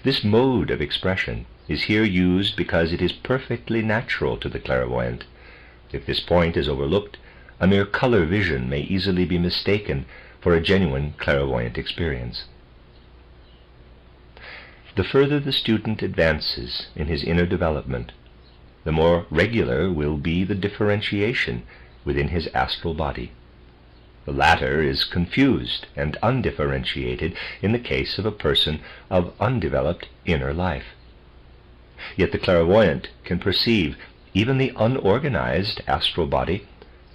This mode of expression is here used because it is perfectly natural to the clairvoyant. If this point is overlooked, a mere color vision may easily be mistaken for a genuine clairvoyant experience. The further the student advances in his inner development, the more regular will be the differentiation within his astral body. The latter is confused and undifferentiated in the case of a person of undeveloped inner life. Yet the clairvoyant can perceive even the unorganized astral body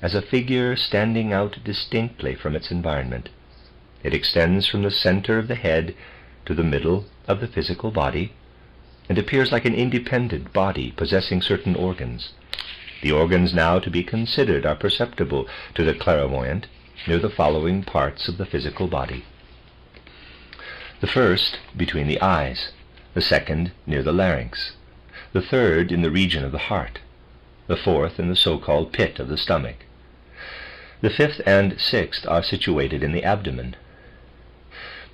as a figure standing out distinctly from its environment. It extends from the center of the head to the middle of the physical body, and appears like an independent body possessing certain organs. The organs now to be considered are perceptible to the clairvoyant near the following parts of the physical body. The first between the eyes, the second near the larynx, the third in the region of the heart, the fourth in the so-called pit of the stomach. The fifth and sixth are situated in the abdomen.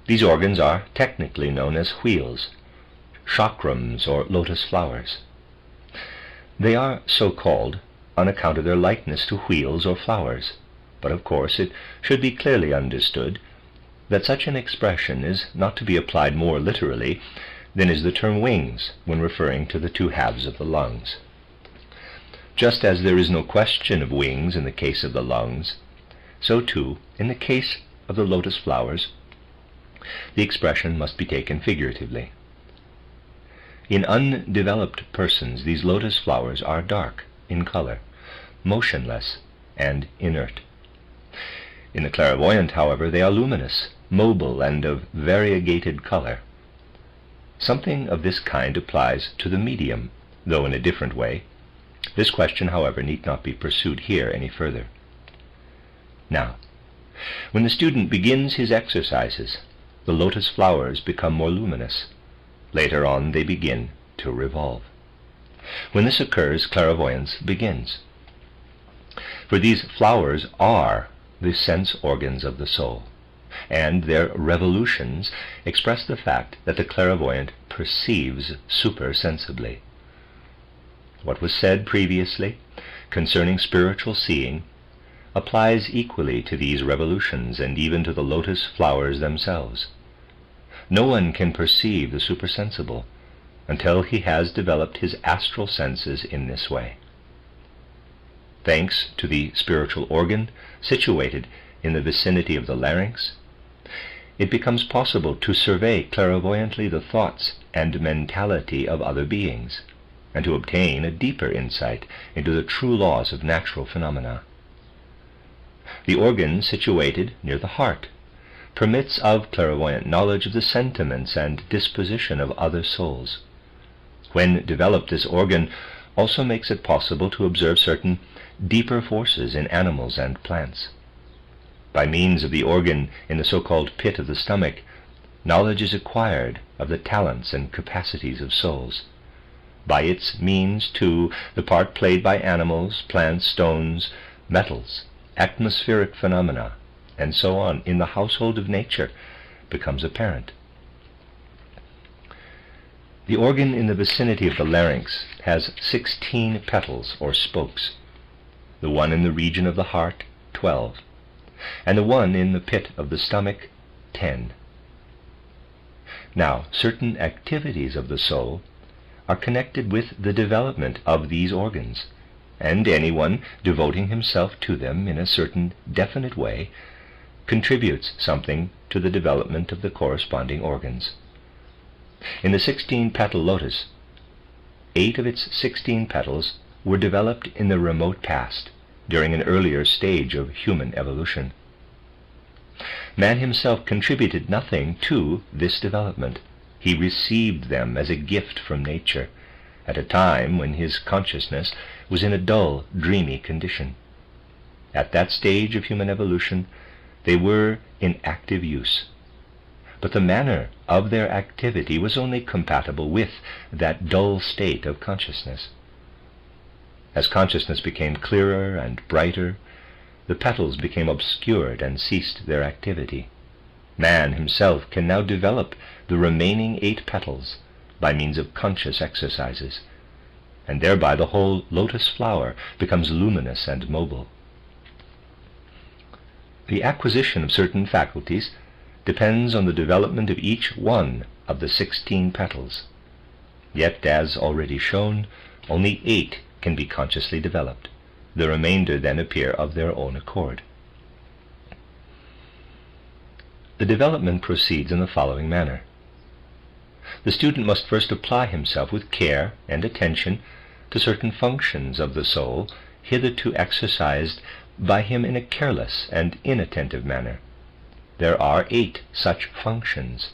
These organs are technically known as wheels, chakrams, or lotus flowers. They are so called on account of their likeness to wheels or flowers, but of course it should be clearly understood that such an expression is not to be applied more literally than is the term wings when referring to the two halves of the lungs. Just as there is no question of wings in the case of the lungs, so too, in the case of the lotus flowers, the expression must be taken figuratively. In undeveloped persons, these lotus flowers are dark in color, motionless, and inert. In the clairvoyant, however, they are luminous, mobile, and of variegated color. Something of this kind applies to the medium, though in a different way. This question, however, need not be pursued here any further. Now, when the student begins his exercises, the lotus flowers become more luminous. Later on they begin to revolve. When this occurs, clairvoyance begins. For these flowers are the sense organs of the soul, and their revolutions express the fact that the clairvoyant perceives supersensibly. What was said previously concerning spiritual seeing applies equally to these revolutions and even to the lotus flowers themselves. No one can perceive the supersensible until he has developed his astral senses in this way. Thanks to the spiritual organ situated in the vicinity of the larynx, it becomes possible to survey clairvoyantly the thoughts and mentality of other beings, and to obtain a deeper insight into the true laws of natural phenomena. The organ situated near the heart permits of clairvoyant knowledge of the sentiments and disposition of other souls. When developed, this organ also makes it possible to observe certain deeper forces in animals and plants. By means of the organ in the so-called pit of the stomach, knowledge is acquired of the talents and capacities of souls. By its means, too, the part played by animals, plants, stones, metals, atmospheric phenomena, and so on in the household of nature becomes apparent. The organ in the vicinity of the larynx has 16 petals or spokes, the one in the region of the heart 12, and the one in the pit of the stomach 10. Now, certain activities of the soul are connected with the development of these organs, and anyone devoting himself to them in a certain definite way contributes something to the development of the corresponding organs. In the 16-petal lotus, 8 of its 16 petals were developed in the remote past, during an earlier stage of human evolution. Man himself contributed nothing to this development. He received them as a gift from nature, at a time when his consciousness was in a dull, dreamy condition. At that stage of human evolution, they were in active use. But the manner of their activity was only compatible with that dull state of consciousness. As consciousness became clearer and brighter, the petals became obscured and ceased their activity. Man himself can now develop the remaining 8 petals by means of conscious exercises, and thereby the whole lotus flower becomes luminous and mobile. The acquisition of certain faculties depends on the development of each one of the 16 petals. Yet, as already shown, only 8 can be consciously developed. The remainder then appear of their own accord. The development proceeds in the following manner. The student must first apply himself with care and attention to certain functions of the soul hitherto exercised by him in a careless and inattentive manner. There are 8 such functions.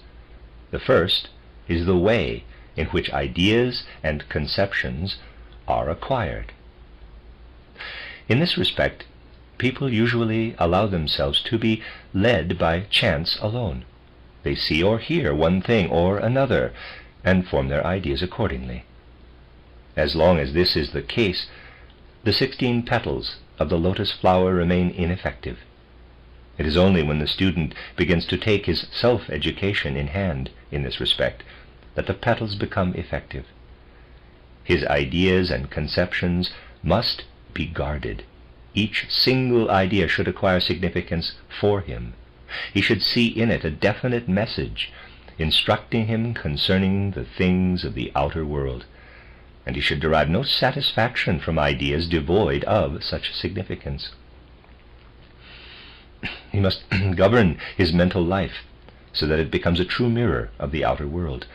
The first is the way in which ideas and conceptions are acquired. In this respect, people usually allow themselves to be led by chance alone. They see or hear one thing or another, and form their ideas accordingly. As long as this is the case, the 16 petals of the lotus flower remain ineffective. It is only when the student begins to take his self-education in hand in this respect that the petals become effective. His ideas and conceptions must be guarded. Each single idea should acquire significance for him. He should see in it a definite message, instructing him concerning the things of the outer world, and he should derive no satisfaction from ideas devoid of such significance. He must govern his mental life so that it becomes a true mirror of the outer world,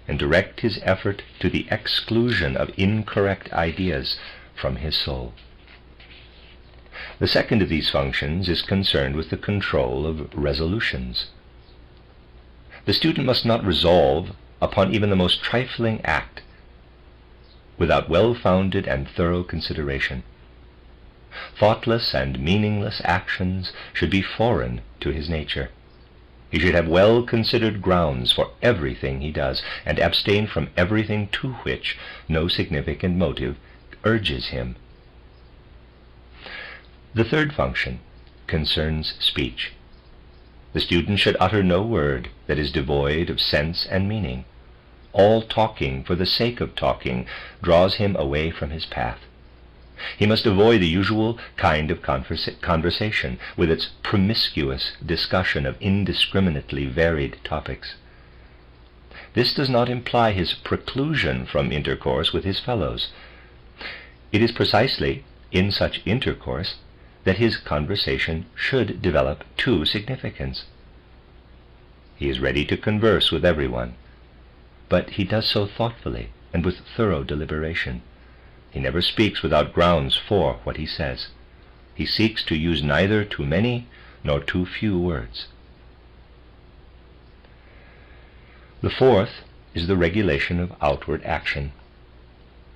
and direct his effort to the exclusion of incorrect ideas from his soul. The second of these functions is concerned with the control of resolutions. The student must not resolve upon even the most trifling act without well-founded and thorough consideration. Thoughtless and meaningless actions should be foreign to his nature. He should have well-considered grounds for everything he does, and abstain from everything to which no significant motive urges him. The third function concerns speech. The student should utter no word that is devoid of sense and meaning. All talking for the sake of talking draws him away from his path. He must avoid the usual kind of conversation, with its promiscuous discussion of indiscriminately varied topics. This does not imply his preclusion from intercourse with his fellows. It is precisely in such intercourse that his conversation should develop to significance. He is ready to converse with everyone, but he does so thoughtfully and with thorough deliberation. He never speaks without grounds for what he says. He seeks to use neither too many nor too few words. The fourth is the regulation of outward action.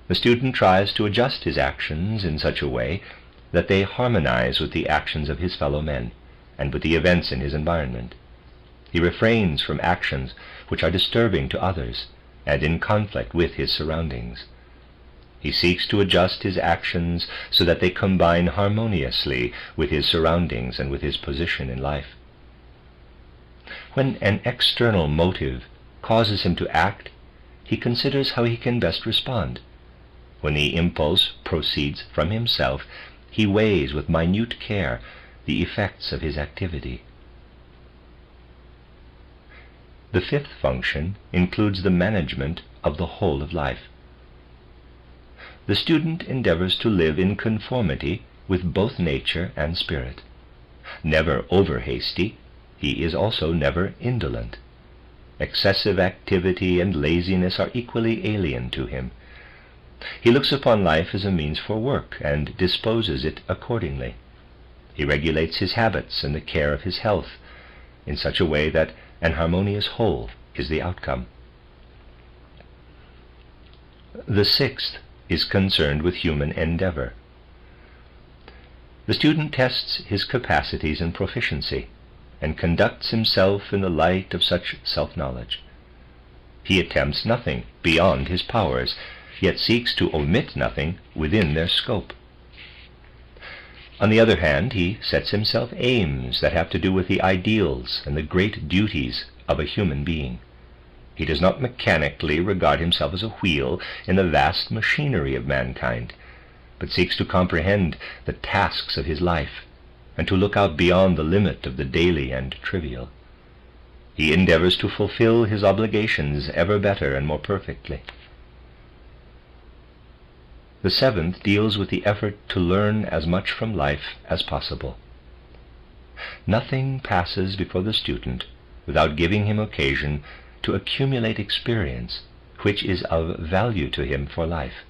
The student tries to adjust his actions in such a way that they harmonize with the actions of his fellow men and with the events in his environment. He refrains from actions which are disturbing to others and in conflict with his surroundings. He seeks to adjust his actions so that they combine harmoniously with his surroundings and with his position in life. When an external motive causes him to act, he considers how he can best respond. When the impulse proceeds from himself, he weighs with minute care the effects of his activity. The fifth function includes the management of the whole of life. The student endeavors to live in conformity with both nature and spirit. Never over-hasty, he is also never indolent. Excessive activity and laziness are equally alien to him. He looks upon life as a means for work and disposes it accordingly. He regulates his habits and the care of his health in such a way that an harmonious whole is the outcome. The sixth is concerned with human endeavor. The student tests his capacities and proficiency, and conducts himself in the light of such self-knowledge. He attempts nothing beyond his powers, yet seeks to omit nothing within their scope. On the other hand, he sets himself aims that have to do with the ideals and the great duties of a human being. He does not mechanically regard himself as a wheel in the vast machinery of mankind, but seeks to comprehend the tasks of his life and to look out beyond the limit of the daily and trivial. He endeavors to fulfill his obligations ever better and more perfectly. The seventh deals with the effort to learn as much from life as possible. Nothing passes before the student without giving him occasion to accumulate experience which is of value to him for life.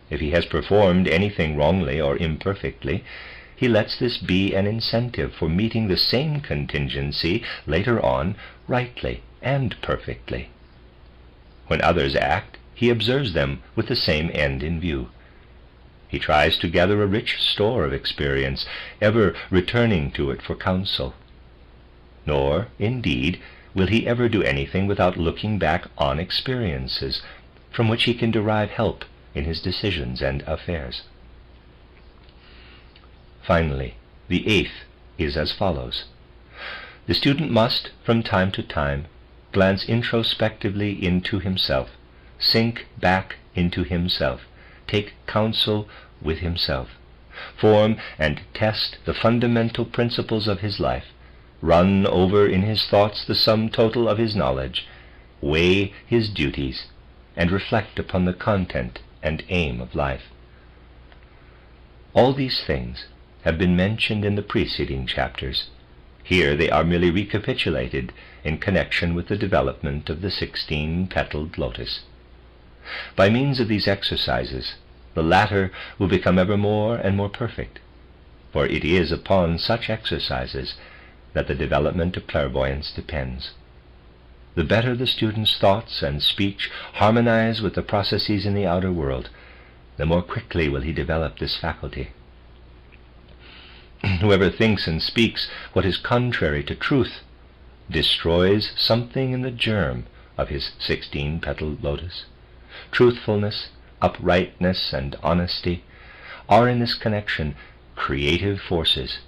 If he has performed anything wrongly or imperfectly, he lets this be an incentive for meeting the same contingency later on rightly and perfectly. When others act, he observes them with the same end in view. He tries to gather a rich store of experience, ever returning to it for counsel. Nor, indeed, will he ever do anything without looking back on experiences from which he can derive help in his decisions and affairs. Finally, the eighth is as follows. The student must, from time to time, glance introspectively into himself, sink back into himself, take counsel with himself, form and test the fundamental principles of his life, run over in his thoughts the sum total of his knowledge, weigh his duties, and reflect upon the content and aim of life. All these things have been mentioned in the preceding chapters. Here they are merely recapitulated in connection with the development of the 16-petaled lotus. By means of these exercises, the latter will become ever more and more perfect, for it is upon such exercises that the development of clairvoyance depends. The better the student's thoughts and speech harmonize with the processes in the outer world, the more quickly will he develop this faculty. Whoever thinks and speaks what is contrary to truth destroys something in the germ of his 16-petaled lotus. Truthfulness, uprightness, and honesty are in this connection creative forces,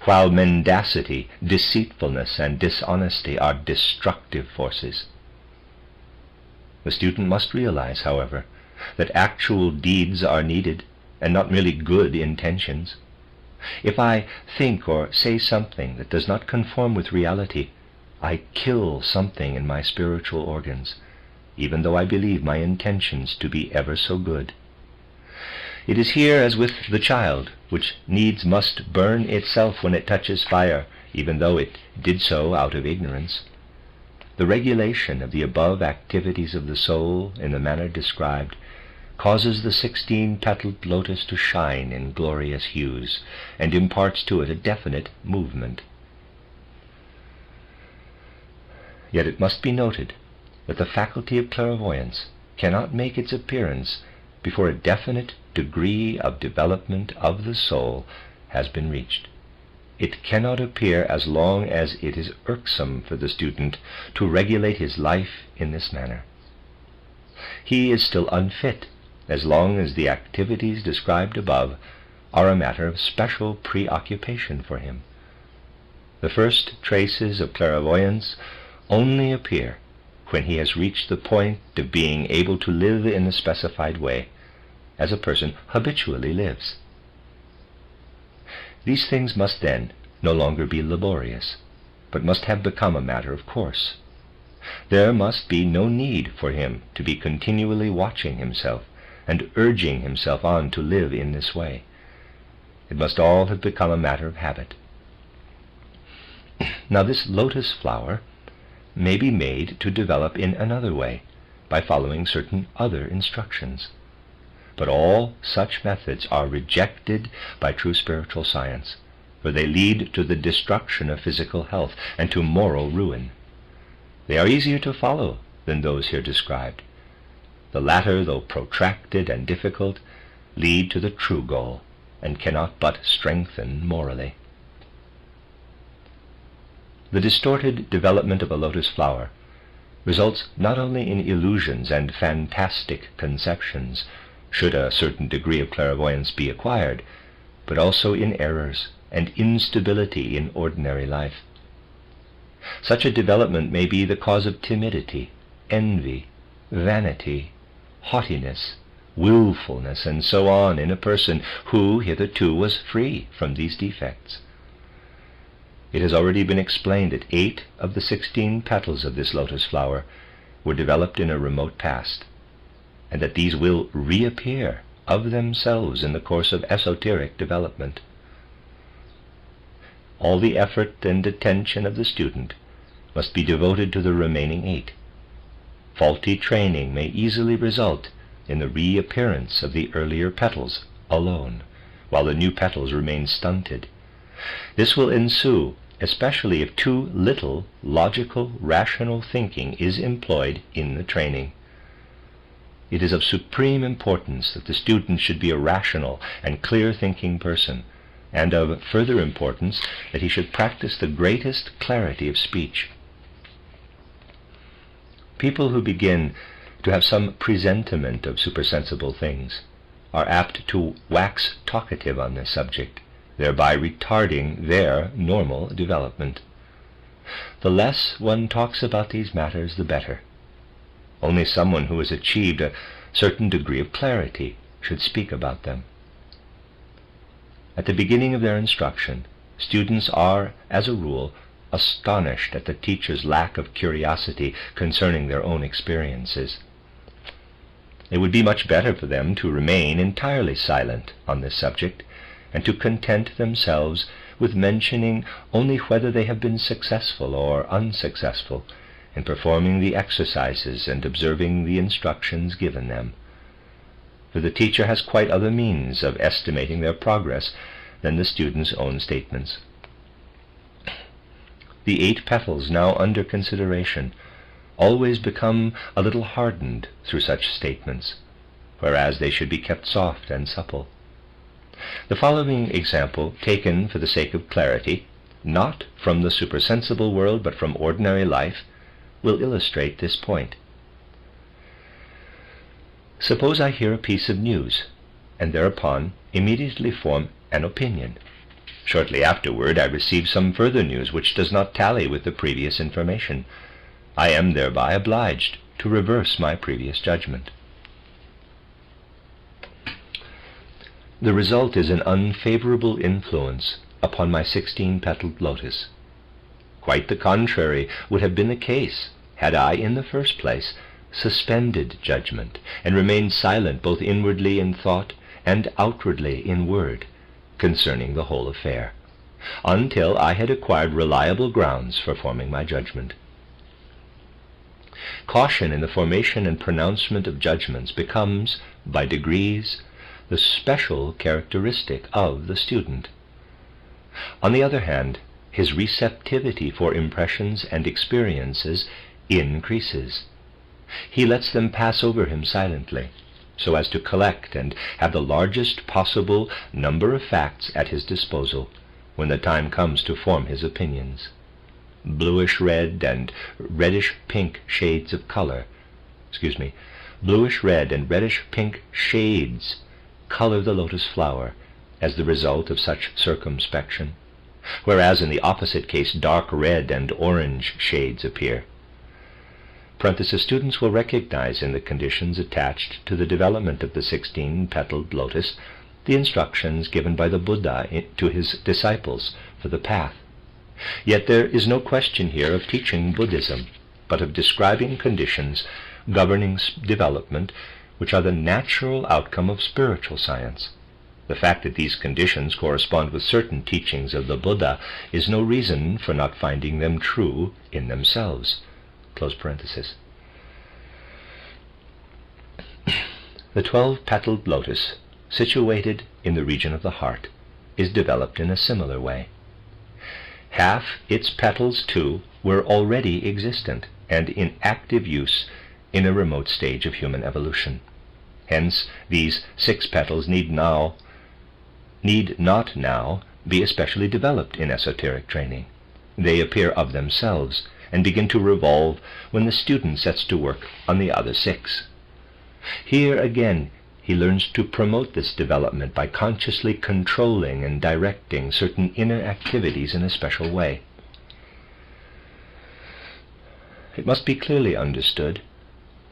while mendacity, deceitfulness, and dishonesty are destructive forces. The student must realize, however, that actual deeds are needed, and not merely good intentions. If I think or say something that does not conform with reality, I kill something in my spiritual organs, even though I believe my intentions to be ever so good. It is here as with the child, which needs must burn itself when it touches fire, even though it did so out of ignorance. The regulation of the above activities of the soul in the manner described causes the 16-petaled lotus to shine in glorious hues, and imparts to it a definite movement. Yet it must be noted that the faculty of clairvoyance cannot make its appearance before a definite degree of development of the soul has been reached. It cannot appear as long as it is irksome for the student to regulate his life in this manner. He is still unfit as long as the activities described above are a matter of special preoccupation for him. The first traces of clairvoyance only appear when he has reached the point of being able to live in the specified way, as a person habitually lives. These things must then no longer be laborious, but must have become a matter of course. There must be no need for him to be continually watching himself and urging himself on to live in this way. It must all have become a matter of habit. Now this lotus flower may be made to develop in another way, by following certain other instructions. But all such methods are rejected by true spiritual science, for they lead to the destruction of physical health and to moral ruin. They are easier to follow than those here described. The latter, though protracted and difficult, lead to the true goal, and cannot but strengthen morally. The distorted development of a lotus flower results not only in illusions and fantastic conceptions, should a certain degree of clairvoyance be acquired, but also in errors and instability in ordinary life. Such a development may be the cause of timidity, envy, vanity, haughtiness, willfulness, and so on in a person who hitherto was free from these defects. It has already been explained that 8 of the 16 petals of this lotus flower were developed in a remote past, and that these will reappear of themselves in the course of esoteric development. All the effort and attention of the student must be devoted to the remaining 8. Faulty training may easily result in the reappearance of the earlier petals alone, while the new petals remain stunted. This will ensue, especially if too little logical, rational thinking is employed in the training. It is of supreme importance that the student should be a rational and clear-thinking person, and of further importance that he should practice the greatest clarity of speech. People who begin to have some presentiment of supersensible things are apt to wax talkative on this subject, thereby retarding their normal development. The less one talks about these matters, the better. Only someone who has achieved a certain degree of clarity should speak about them. At the beginning of their instruction, students are, as a rule, astonished at the teacher's lack of curiosity concerning their own experiences. It would be much better for them to remain entirely silent on this subject, and to content themselves with mentioning only whether they have been successful or unsuccessful in performing the exercises and observing the instructions given them. For the teacher has quite other means of estimating their progress than the student's own statements. The 8 petals now under consideration always become a little hardened through such statements, whereas they should be kept soft and supple. The following example, taken for the sake of clarity, not from the supersensible world but from ordinary life, will illustrate this point. Suppose I hear a piece of news, and thereupon immediately form an opinion. Shortly afterward I receive some further news which does not tally with the previous information. I am thereby obliged to reverse my previous judgment. The result is an unfavorable influence upon my 16-petaled lotus. Quite the contrary would have been the case had I, in the first place, suspended judgment and remained silent both inwardly in thought and outwardly in word concerning the whole affair, until I had acquired reliable grounds for forming my judgment. Caution in the formation and pronouncement of judgments becomes, by degrees, the special characteristic of the student. On the other hand, his receptivity for impressions and experiences increases. He lets them pass over him silently, so as to collect and have the largest possible number of facts at his disposal when the time comes to form his opinions. Bluish-red and reddish-pink shades of color, bluish-red and reddish-pink shades color the lotus flower as the result of such circumspection, whereas in the opposite case dark red and orange shades appear. Students will recognize in the conditions attached to the development of the 16-petaled lotus the instructions given by the Buddha to his disciples for the path. Yet there is no question here of teaching Buddhism, but of describing conditions governing development which are the natural outcome of spiritual science. The fact that these conditions correspond with certain teachings of the Buddha is no reason for not finding them true in themselves. Close parenthesis. The 12-petaled lotus, situated in the region of the heart, is developed in a similar way. Half its petals, too, were already existent and in active use in a remote stage of human evolution. Hence, these 6 petals need not now be especially developed in esoteric training. They appear of themselves and begin to revolve when the student sets to work on the other 6. Here again he learns to promote this development by consciously controlling and directing certain inner activities in a special way. It must be clearly understood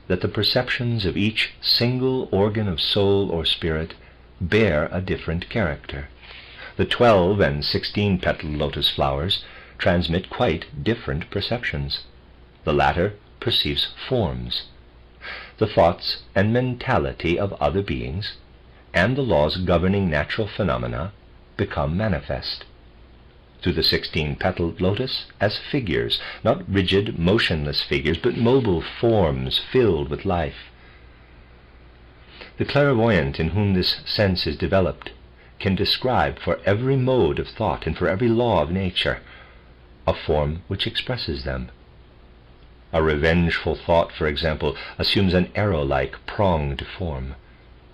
that the perceptions of each single organ of soul or spirit bear a different character. The 12 and 16-petaled lotus flowers transmit quite different perceptions. The latter perceives forms, the thoughts and mentality of other beings, and the laws governing natural phenomena become manifest. To the 16-petaled lotus as figures, not rigid, motionless figures, but mobile forms filled with life. The clairvoyant in whom this sense is developed can describe for every mode of thought and for every law of nature a form which expresses them. A revengeful thought, for example, assumes an arrow-like pronged form,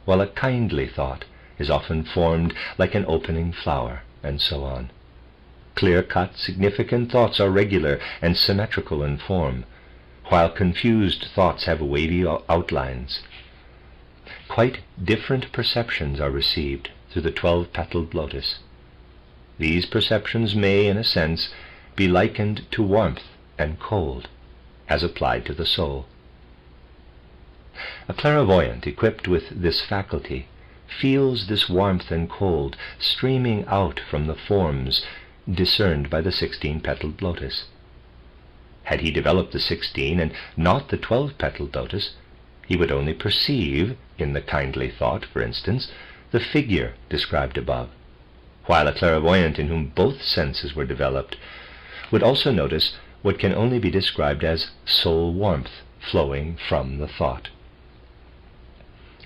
while a kindly thought is often formed like an opening flower, and so on. Clear-cut, significant thoughts are regular and symmetrical in form, while confused thoughts have wavy outlines. Quite different perceptions are received through the 12-petaled lotus. These perceptions may, in a sense, be likened to warmth and cold, as applied to the soul. A clairvoyant equipped with this faculty feels this warmth and cold streaming out from the forms discerned by the 16-petaled lotus. Had he developed the 16 and not the 12-petaled lotus, he would only perceive, in the kindly thought, for instance, the figure described above, while a clairvoyant in whom both senses were developed would also notice what can only be described as soul warmth flowing from the thought.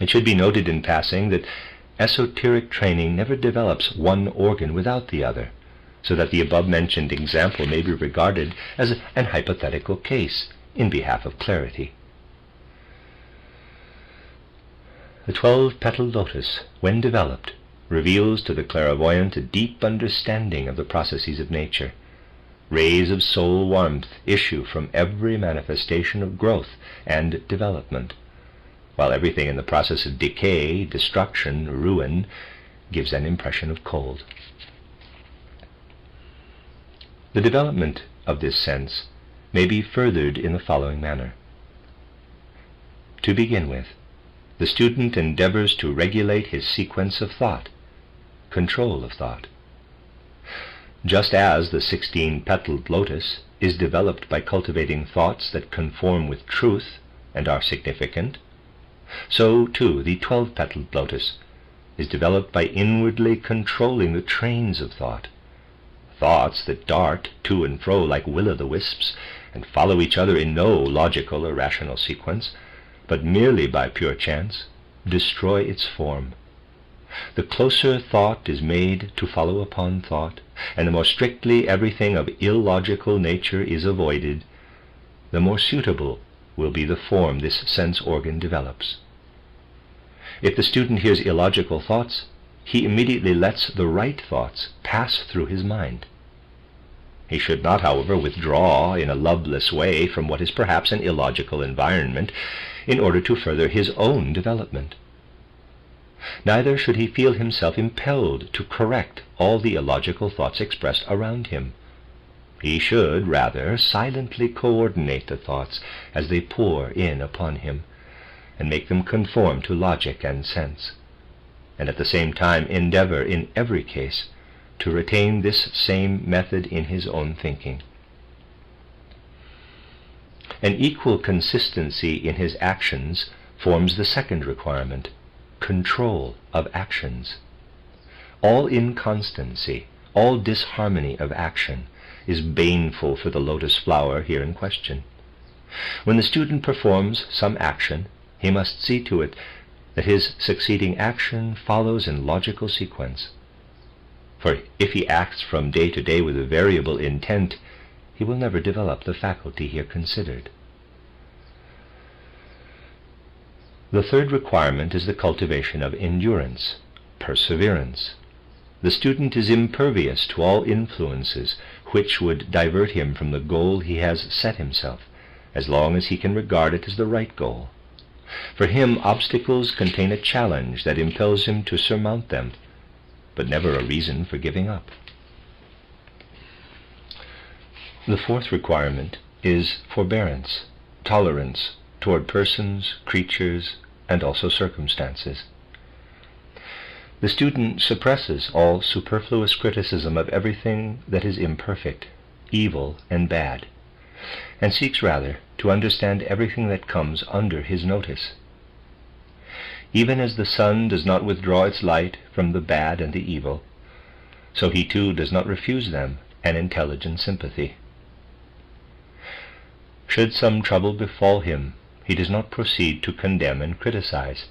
It should be noted in passing that esoteric training never develops one organ without the other, so that the above-mentioned example may be regarded as an hypothetical case in behalf of clarity. The 12-petaled lotus, when developed, reveals to the clairvoyant a deep understanding of the processes of nature. Rays of soul warmth issue from every manifestation of growth and development, while everything in the process of decay, destruction, ruin gives an impression of cold. The development of this sense may be furthered in the following manner. To begin with, the student endeavors to regulate his sequence of thought, control of thought. Just as the 16-petaled lotus is developed by cultivating thoughts that conform with truth and are significant, so too the 12-petaled lotus is developed by inwardly controlling the trains of thought. Thoughts that dart to and fro like will-o'-the-wisps and follow each other in no logical or rational sequence, but merely by pure chance, destroy its form. The closer thought is made to follow upon thought, and the more strictly everything of illogical nature is avoided, the more suitable will be the form this sense organ develops. If the student hears illogical thoughts, he immediately lets the right thoughts pass through his mind. He should not, however, withdraw in a loveless way from what is perhaps an illogical environment in order to further his own development. Neither should he feel himself impelled to correct all the illogical thoughts expressed around him. He should, rather, silently coordinate the thoughts as they pour in upon him, and make them conform to logic and sense, and at the same time endeavor in every case to retain this same method in his own thinking. An equal consistency in his actions forms the second requirement, control of actions. All inconstancy, all disharmony of action is baneful for the lotus flower here in question. When the student performs some action, he must see to it that his succeeding action follows in logical sequence. For if he acts from day to day with a variable intent, he will never develop the faculty here considered. The third requirement is the cultivation of endurance, perseverance. The student is impervious to all influences which would divert him from the goal he has set himself, as long as he can regard it as the right goal. For him, obstacles contain a challenge that impels him to surmount them, but never a reason for giving up. The fourth requirement is forbearance, tolerance toward persons, creatures, and also circumstances. The student suppresses all superfluous criticism of everything that is imperfect, evil, and bad, and seeks rather to understand everything that comes under his notice. Even as the sun does not withdraw its light from the bad and the evil, so he too does not refuse them an intelligent sympathy. Should some trouble befall him, he does not proceed to condemn and criticize,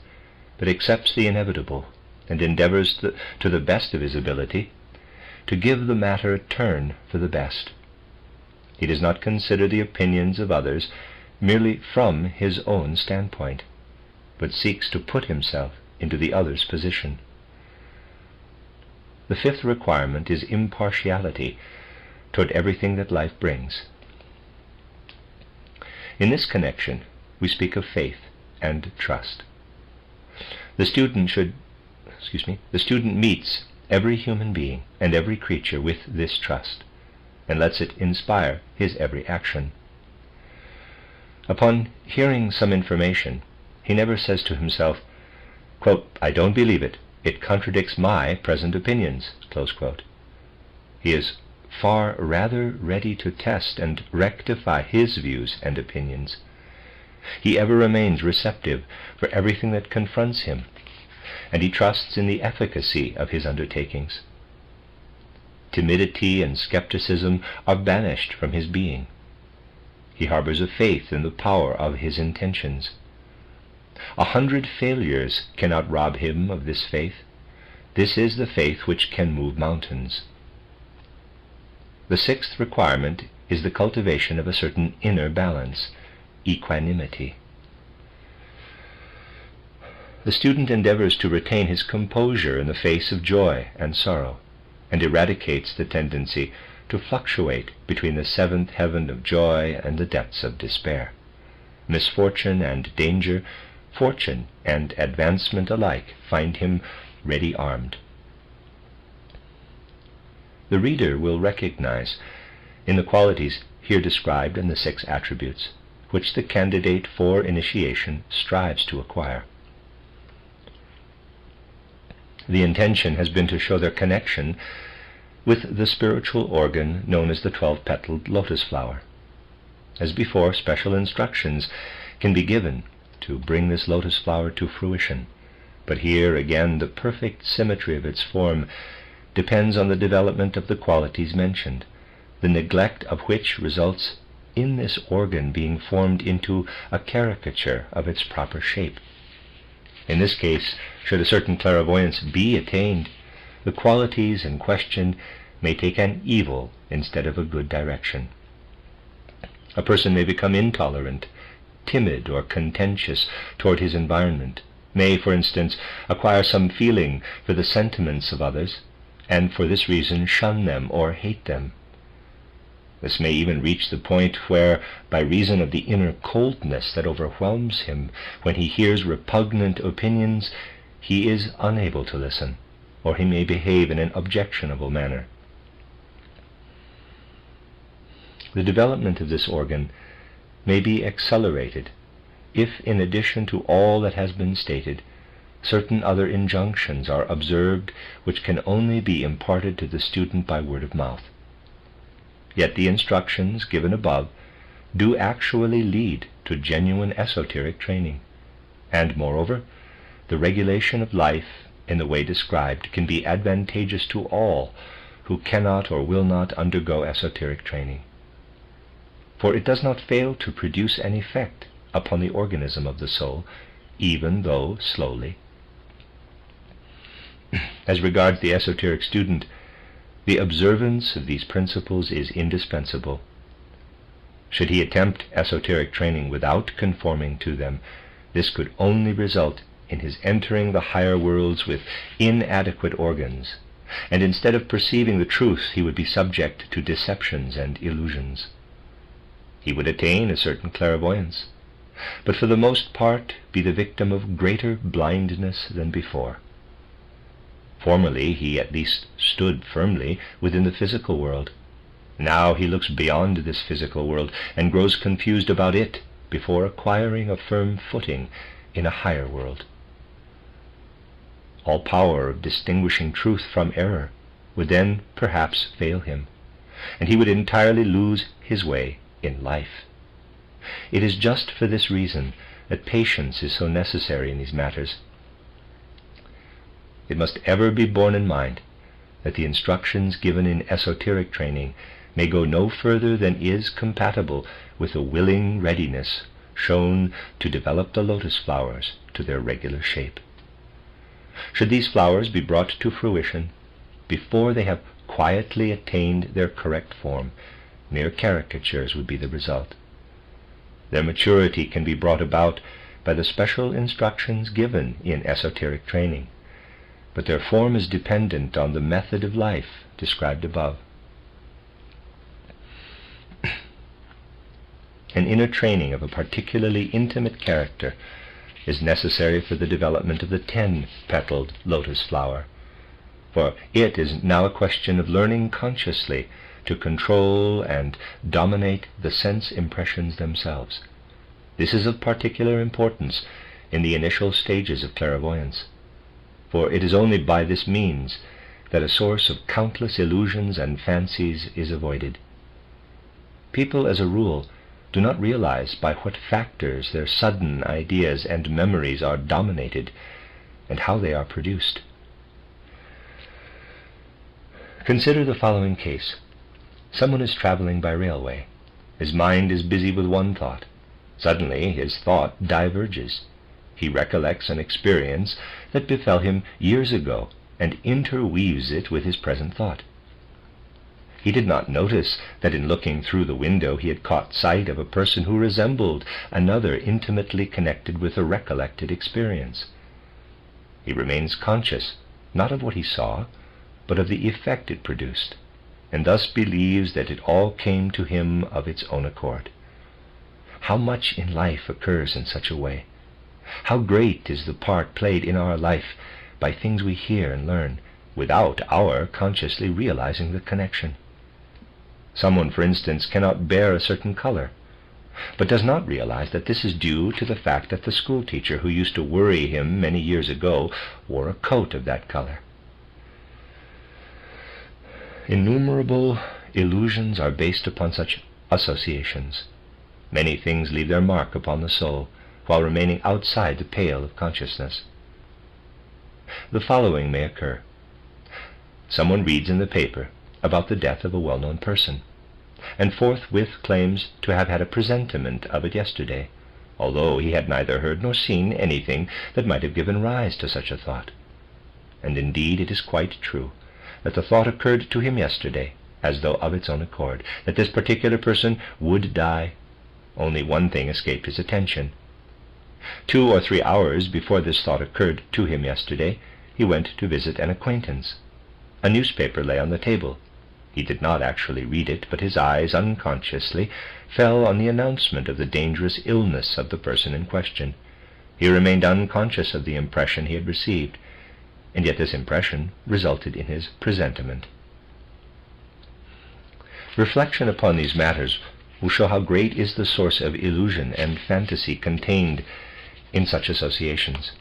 but accepts the inevitable and endeavors to the best of his ability to give the matter a turn for the best. He does not consider the opinions of others merely from his own standpoint, but seeks to put himself into the other's position. The fifth requirement is impartiality toward everything that life brings. In this connection, we speak of faith and trust. The student meets every human being and every creature with this trust, and lets it inspire his every action. Upon hearing some information, he never says to himself, quote, "I don't believe it. It contradicts my present opinions," close quote. He is far rather ready to test and rectify his views and opinions. He ever remains receptive for everything that confronts him, and he trusts in the efficacy of his undertakings. Timidity and skepticism are banished from his being. He harbors a faith in the power of his intentions. 100 failures cannot rob him of this faith. This is the faith which can move mountains. The sixth requirement is the cultivation of a certain inner balance, equanimity. the student endeavors to retain his composure in the face of joy and sorrow, and eradicates the tendency to fluctuate between the seventh heaven of joy and the depths of despair. Misfortune and danger, fortune and advancement alike find him ready armed. The reader will recognize in the qualities here described in the 6 attributes, which the candidate for initiation strives to acquire. The intention has been to show their connection with the spiritual organ known as the 12-petaled lotus flower. As before, special instructions can be given to bring this lotus flower to fruition, but here again the perfect symmetry of its form depends on the development of the qualities mentioned, the neglect of which results in this organ being formed into a caricature of its proper shape. In this case, should a certain clairvoyance be attained, the qualities in question may take an evil instead of a good direction. A person may become intolerant, timid, or contentious toward his environment, may, for instance, acquire some feeling for the sentiments of others, and for this reason shun them or hate them. This may even reach the point where, by reason of the inner coldness that overwhelms him when he hears repugnant opinions, he is unable to listen, or he may behave in an objectionable manner. The development of this organ may be accelerated if, in addition to all that has been stated, certain other injunctions are observed which can only be imparted to the student by word of mouth. Yet the instructions given above do actually lead to genuine esoteric training, and moreover, the regulation of life in the way described can be advantageous to all who cannot or will not undergo esoteric training. For it does not fail to produce an effect upon the organism of the soul, even though slowly. As regards the esoteric student, the observance of these principles is indispensable. Should he attempt esoteric training without conforming to them, this could only result in his entering the higher worlds with inadequate organs, and instead of perceiving the truth, he would be subject to deceptions and illusions. He would attain a certain clairvoyance, but for the most part be the victim of greater blindness than before. Formerly he at least stood firmly within the physical world. Now he looks beyond this physical world and grows confused about it before acquiring a firm footing in a higher world. All power of distinguishing truth from error would then perhaps fail him, and he would entirely lose his way in life. It is just for this reason that patience is so necessary in these matters. It must ever be borne in mind that the instructions given in esoteric training may go no further than is compatible with a willing readiness shown to develop the lotus flowers to their regular shape. Should these flowers be brought to fruition before they have quietly attained their correct form, mere caricatures would be the result. Their maturity can be brought about by the special instructions given in esoteric training, but their form is dependent on the method of life described above. An inner training of a particularly intimate character is necessary for the development of the 10-petaled lotus flower, for it is now a question of learning consciously to control and dominate the sense impressions themselves. This is of particular importance in the initial stages of clairvoyance, for it is only by this means that a source of countless illusions and fancies is avoided. People, as a rule, do not realize by what factors their sudden ideas and memories are dominated, and how they are produced. Consider the following case. Someone is traveling by railway. His mind is busy with one thought. Suddenly his thought diverges. He recollects an experience that befell him years ago and interweaves it with his present thought. He did not notice that in looking through the window he had caught sight of a person who resembled another intimately connected with a recollected experience. He remains conscious, not of what he saw, but of the effect it produced, and thus believes that it all came to him of its own accord. How much in life occurs in such a way? How great is the part played in our life by things we hear and learn, without our consciously realizing the connection. Someone, for instance, cannot bear a certain color, but does not realize that this is due to the fact that the schoolteacher who used to worry him many years ago wore a coat of that color. Innumerable illusions are based upon such associations. Many things leave their mark upon the soul, while remaining outside the pale of consciousness. The following may occur. Someone reads in the paper about the death of a well-known person, and forthwith claims to have had a presentiment of it yesterday, although he had neither heard nor seen anything that might have given rise to such a thought. And indeed it is quite true that the thought occurred to him yesterday, as though of its own accord, that this particular person would die. Only one thing escaped his attention. 2 or 3 hours before this thought occurred to him yesterday, he went to visit an acquaintance. A newspaper lay on the table. He did not actually read it, but his eyes unconsciously fell on the announcement of the dangerous illness of the person in question. He remained unconscious of the impression he had received, and yet this impression resulted in his presentiment. Reflection upon these matters will show how great is the source of illusion and fantasy contained in such associations.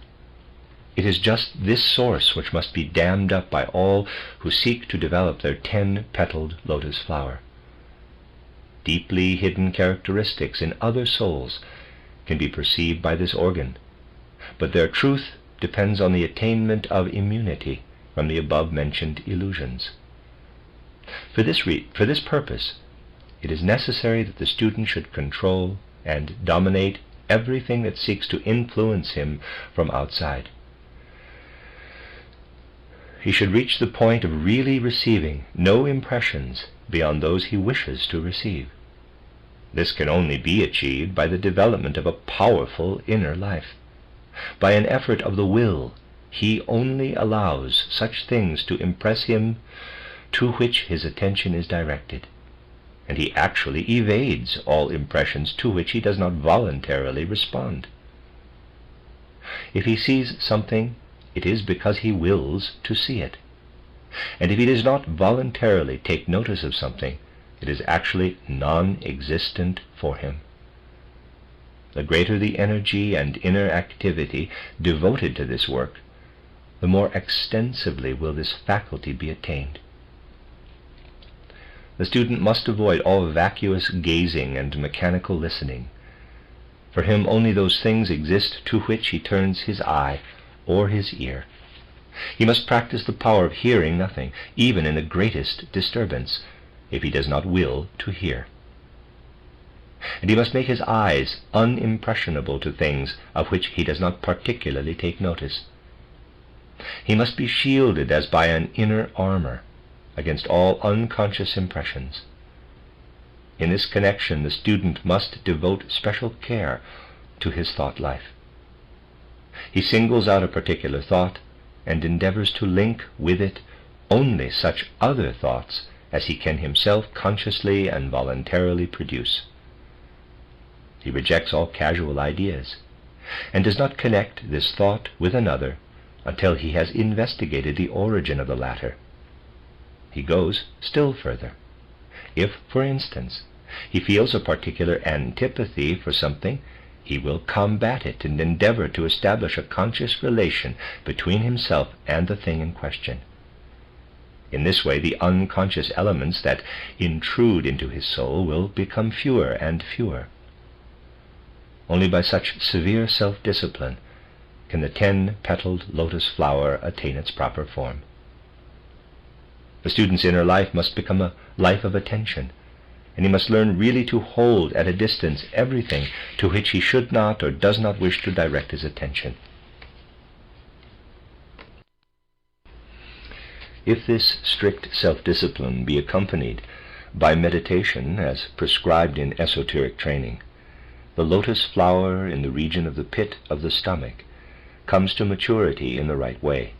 It is just this source which must be dammed up by all who seek to develop their 10-petaled lotus flower. Deeply hidden characteristics in other souls can be perceived by this organ, but their truth depends on the attainment of immunity from the above-mentioned illusions. For this purpose, it is necessary that the student should control and dominate everything that seeks to influence him from outside. He should reach the point of really receiving no impressions beyond those he wishes to receive. This can only be achieved by the development of a powerful inner life. By an effort of the will, he only allows such things to impress him to which his attention is directed, and he actually evades all impressions to which he does not voluntarily respond. If he sees something, it is because he wills to see it. And if he does not voluntarily take notice of something, it is actually non-existent for him. The greater the energy and inner activity devoted to this work, the more extensively will this faculty be attained. The student must avoid all vacuous gazing and mechanical listening. For him only those things exist to which he turns his eye or his ear. He must practice the power of hearing nothing, even in the greatest disturbance, if he does not will to hear. And he must make his eyes unimpressionable to things of which he does not particularly take notice. He must be shielded as by an inner armor against all unconscious impressions. In this connection, the student must devote special care to his thought life. He singles out a particular thought and endeavors to link with it only such other thoughts as he can himself consciously and voluntarily produce. He rejects all casual ideas, and does not connect this thought with another until he has investigated the origin of the latter. He goes still further. If, for instance, he feels a particular antipathy for something, he will combat it and endeavor to establish a conscious relation between himself and the thing in question. In this way, the unconscious elements that intrude into his soul will become fewer and fewer. Only by such severe self-discipline can the 10-petaled lotus flower attain its proper form. The student's inner life must become a life of attention, and he must learn really to hold at a distance everything to which he should not or does not wish to direct his attention. If this strict self-discipline be accompanied by meditation as prescribed in esoteric training, the lotus flower in the region of the pit of the stomach comes to maturity in the right way,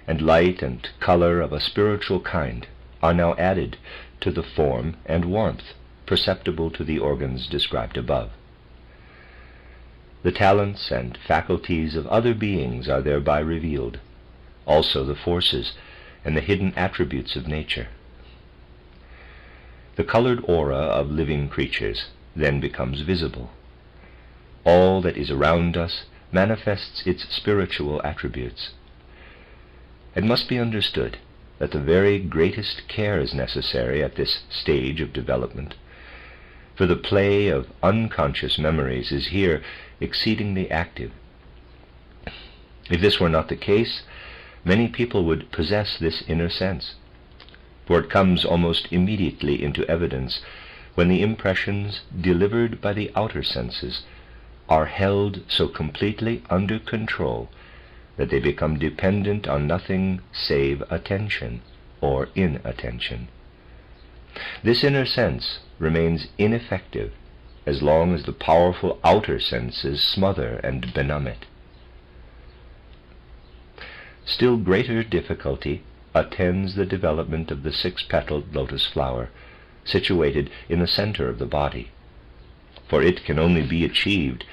and light and color of a spiritual kind are now added to the form and warmth perceptible to the organs described above. The talents and faculties of other beings are thereby revealed, also the forces and the hidden attributes of nature. The colored aura of living creatures then becomes visible. All that is around us manifests its spiritual attributes. It must be understood that the very greatest care is necessary at this stage of development, for the play of unconscious memories is here exceedingly active. If this were not the case, many people would possess this inner sense, for it comes almost immediately into evidence when the impressions delivered by the outer senses are held so completely under control that they become dependent on nothing save attention or inattention. This inner sense remains ineffective as long as the powerful outer senses smother and benumb it. Still greater difficulty attends the development of the six-petaled lotus flower, situated in the center of the body, for it can only be achieved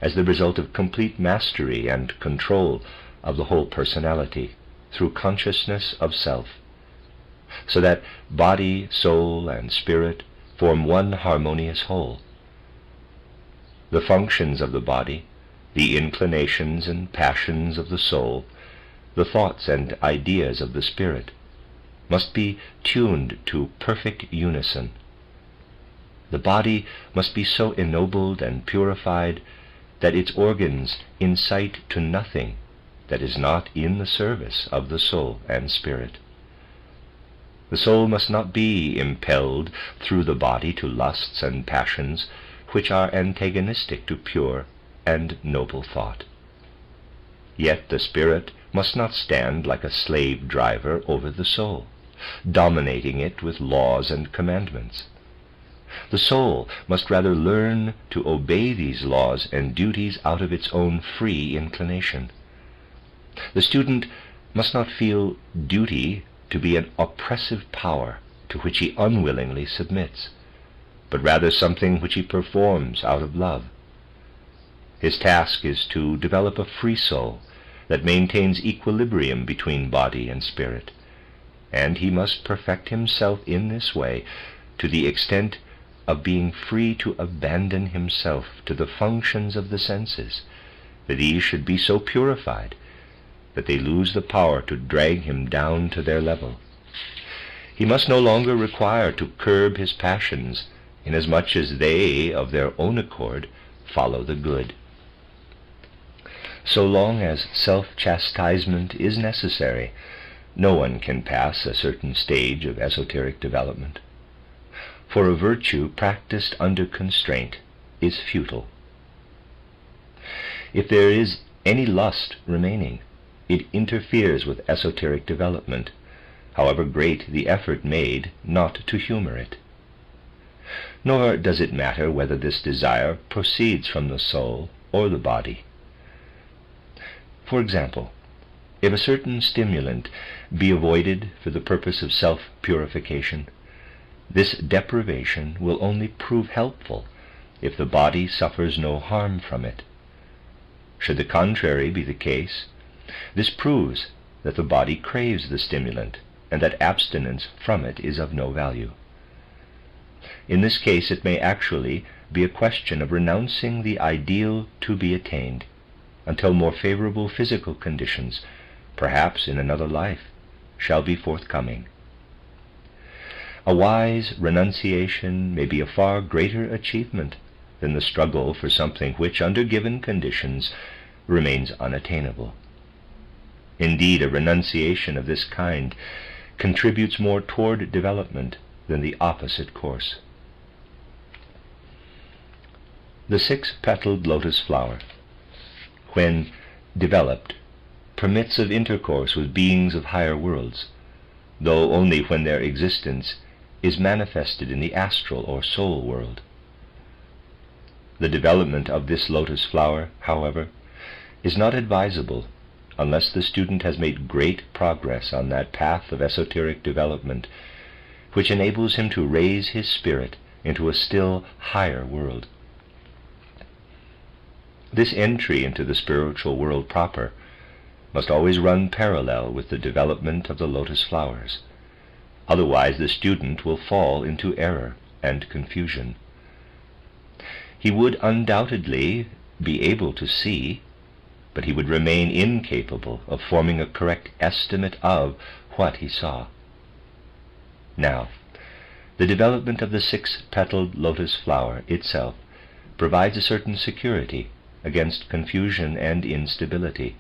as the result of complete mastery and control of the whole personality through consciousness of self, so that body, soul, and spirit form one harmonious whole. The functions of the body, the inclinations and passions of the soul, the thoughts and ideas of the spirit, must be tuned to perfect unison. The body must be so ennobled and purified that its organs incite to nothing that is not in the service of the soul and spirit. The soul must not be impelled through the body to lusts and passions which are antagonistic to pure and noble thought. Yet the spirit must not stand like a slave driver over the soul, dominating it with laws and commandments. The soul must rather learn to obey these laws and duties out of its own free inclination. The student must not feel duty to be an oppressive power to which he unwillingly submits, but rather something which he performs out of love. His task is to develop a free soul that maintains equilibrium between body and spirit, and he must perfect himself in this way to the extent of being free to abandon himself to the functions of the senses, for these should be so purified that they lose the power to drag him down to their level. He must no longer require to curb his passions, inasmuch as they, of their own accord, follow the good. So long as self-chastisement is necessary, no one can pass a certain stage of esoteric development. For a virtue practiced under constraint is futile. If there is any lust remaining, it interferes with esoteric development, however great the effort made not to humor it. Nor does it matter whether this desire proceeds from the soul or the body. For example, if a certain stimulant be avoided for the purpose of self-purification, this deprivation will only prove helpful if the body suffers no harm from it. Should the contrary be the case, this proves that the body craves the stimulant, and that abstinence from it is of no value. In this case it may actually be a question of renouncing the ideal to be attained until more favorable physical conditions, perhaps in another life, shall be forthcoming. A wise renunciation may be a far greater achievement than the struggle for something which, under given conditions, remains unattainable. Indeed, a renunciation of this kind contributes more toward development than the opposite course. The six-petaled lotus flower, when developed, permits of intercourse with beings of higher worlds, though only when their existence is manifested in the astral or soul world. The development of this lotus flower, however, is not advisable unless the student has made great progress on that path of esoteric development which enables him to raise his spirit into a still higher world. This entry into the spiritual world proper must always run parallel with the development of the lotus flowers. Otherwise the student will fall into error and confusion. He would undoubtedly be able to see, but he would remain incapable of forming a correct estimate of what he saw. Now, the development of the six-petaled lotus flower itself provides a certain security against confusion and instability,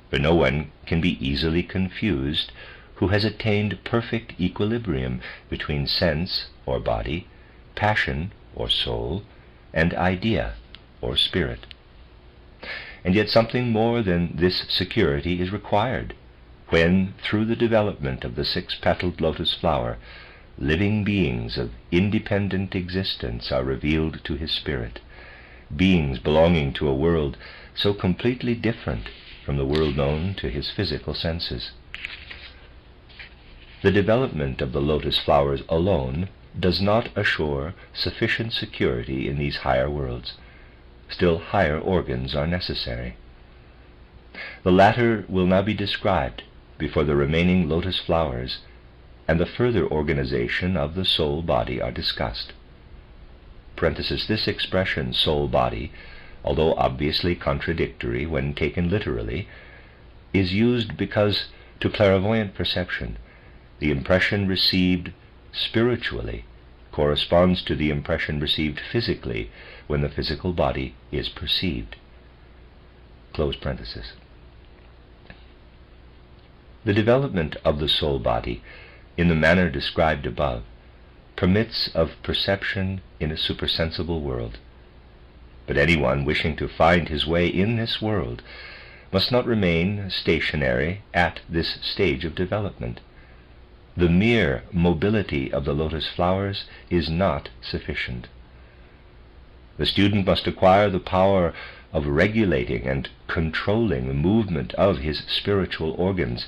for no one can be easily confused who has attained perfect equilibrium between sense or body, passion or soul, and idea or spirit. And yet something more than this security is required when, through the development of the six-petaled lotus flower, living beings of independent existence are revealed to his spirit, beings belonging to a world so completely different from the world known to his physical senses. The development of the lotus flowers alone does not assure sufficient security in these higher worlds. Still higher organs are necessary. The latter will now be described before the remaining lotus flowers and the further organization of the soul body are discussed. This expression, soul body, although obviously contradictory when taken literally, is used because to clairvoyant perception the impression received spiritually corresponds to the impression received physically when the physical body is perceived. Close parenthesis. The development of the soul body, in the manner described above, permits of perception in a supersensible world. But anyone wishing to find his way in this world must not remain stationary at this stage of development. The mere mobility of the lotus flowers is not sufficient. The student must acquire the power of regulating and controlling the movement of his spiritual organs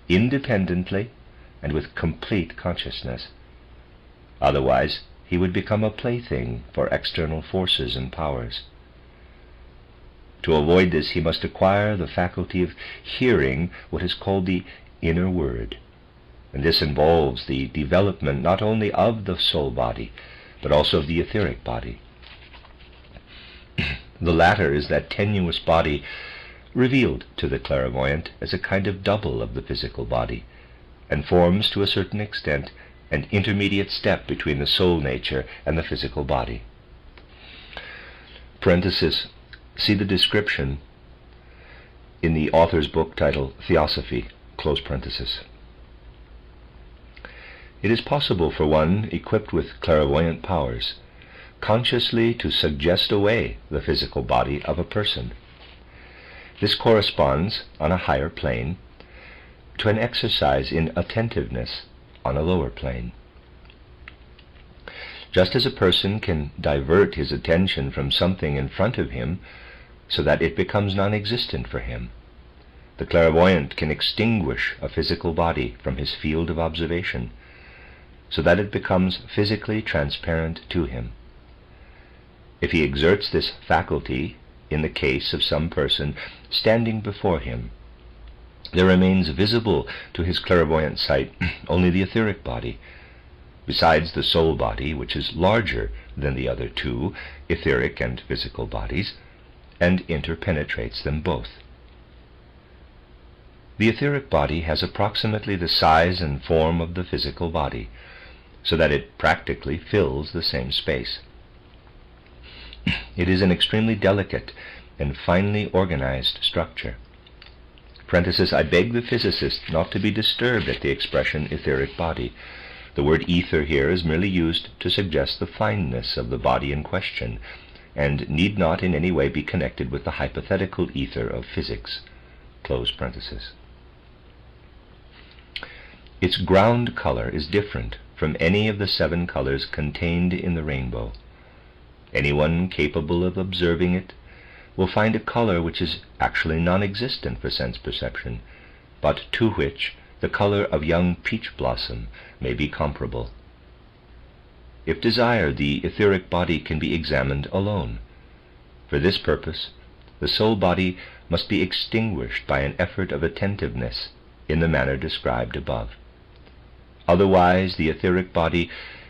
independently and with complete consciousness. Otherwise, he would become a plaything for external forces and powers. To avoid this, he must acquire the faculty of hearing what is called the inner word. And this involves the development not only of the soul body, but also of the etheric body. The latter is that tenuous body revealed to the clairvoyant as a kind of double of the physical body, and forms to a certain extent an intermediate step between the soul nature and the physical body. Parenthesis, see the description in the author's book titled Theosophy, close parenthesis. It is possible for one equipped with clairvoyant powers consciously to suggest away the physical body of a person. This corresponds, on a higher plane, to an exercise in attentiveness on a lower plane. Just as a person can divert his attention from something in front of him so that it becomes non-existent for him, the clairvoyant can extinguish a physical body from his field of observation so that it becomes physically transparent to him. If he exerts this faculty in the case of some person standing before him, there remains visible to his clairvoyant sight only the etheric body, besides the soul body, which is larger than the other two, etheric and physical bodies, and interpenetrates them both. The etheric body has approximately the size and form of the physical body, so that it practically fills the same space. It is an extremely delicate and finely organized structure. I beg the physicist not to be disturbed at the expression etheric body. The word ether here is merely used to suggest the fineness of the body in question, and need not in any way be connected with the hypothetical ether of physics. Close parenthesis. Its ground color is different from any of the 7 colors contained in the rainbow. Anyone capable of observing it will find a color which is actually non-existent for sense perception, but to which the color of young peach blossom may be comparable. If desired, the etheric body can be examined alone. For this purpose, the soul body must be extinguished by an effort of attentiveness in the manner described above. Otherwise, the etheric body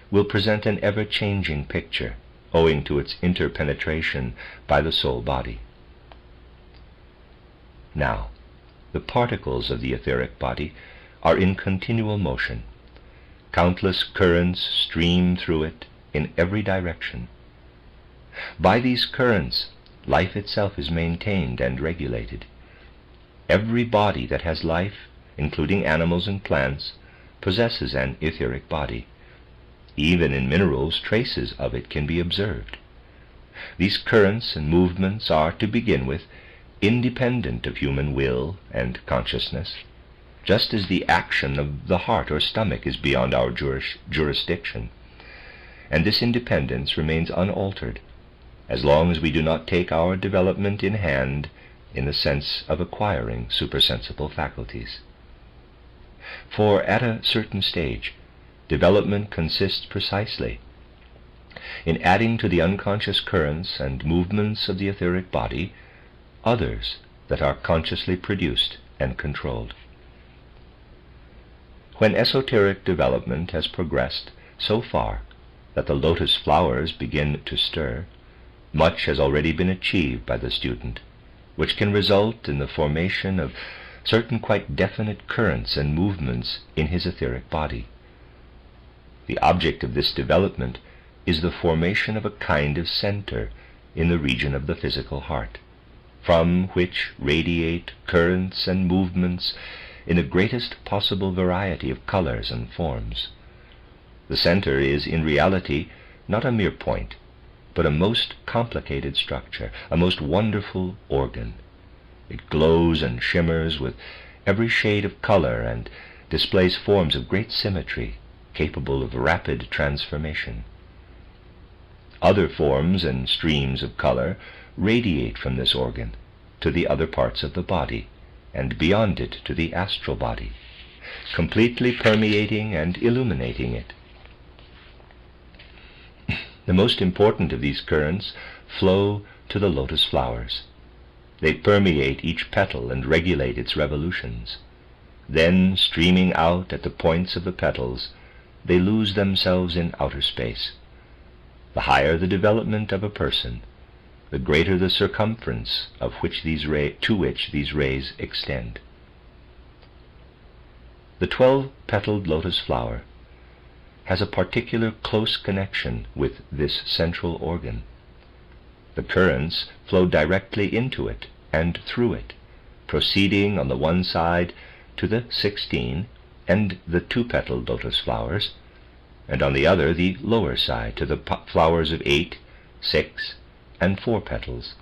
will present an ever-changing picture, owing to its interpenetration by the soul body. Now, the particles of the etheric body are in continual motion. Countless currents stream through it in every direction. By these currents, life itself is maintained and regulated. Every body that has life, including animals and plants, possesses an etheric body. Even in minerals, traces of it can be observed. These currents and movements are, to begin with, independent of human will and consciousness, just as the action of the heart or stomach is beyond our jurisdiction. And this independence remains unaltered, as long as we do not take our development in hand in the sense of acquiring supersensible faculties. For at a certain stage, development consists precisely in adding to the unconscious currents and movements of the etheric body others that are consciously produced and controlled. When esoteric development has progressed so far that the lotus flowers begin to stir, much has already been achieved by the student, which can result in the formation of certain quite definite currents and movements in his etheric body. The object of this development is the formation of a kind of center in the region of the physical heart, from which radiate currents and movements in the greatest possible variety of colors and forms. The center is in reality not a mere point, but a most complicated structure, a most wonderful organ. It glows and shimmers with every shade of color and displays forms of great symmetry, capable of rapid transformation. Other forms and streams of color radiate from this organ to the other parts of the body, and beyond it to the astral body, completely permeating and illuminating it. The most important of these currents flow to the lotus flowers. They permeate each petal and regulate its revolutions. Then, streaming out at the points of the petals, they lose themselves in outer space. The higher the development of a person, the greater the circumference to which these rays extend. The 12-petaled lotus flower has a particular close connection with this central organ. The currents flow directly into it and through it, proceeding on the one side to the 16 and the 2-petaled lotus flowers, and on the other the lower side to the flowers of 8, 6, and 4 petals.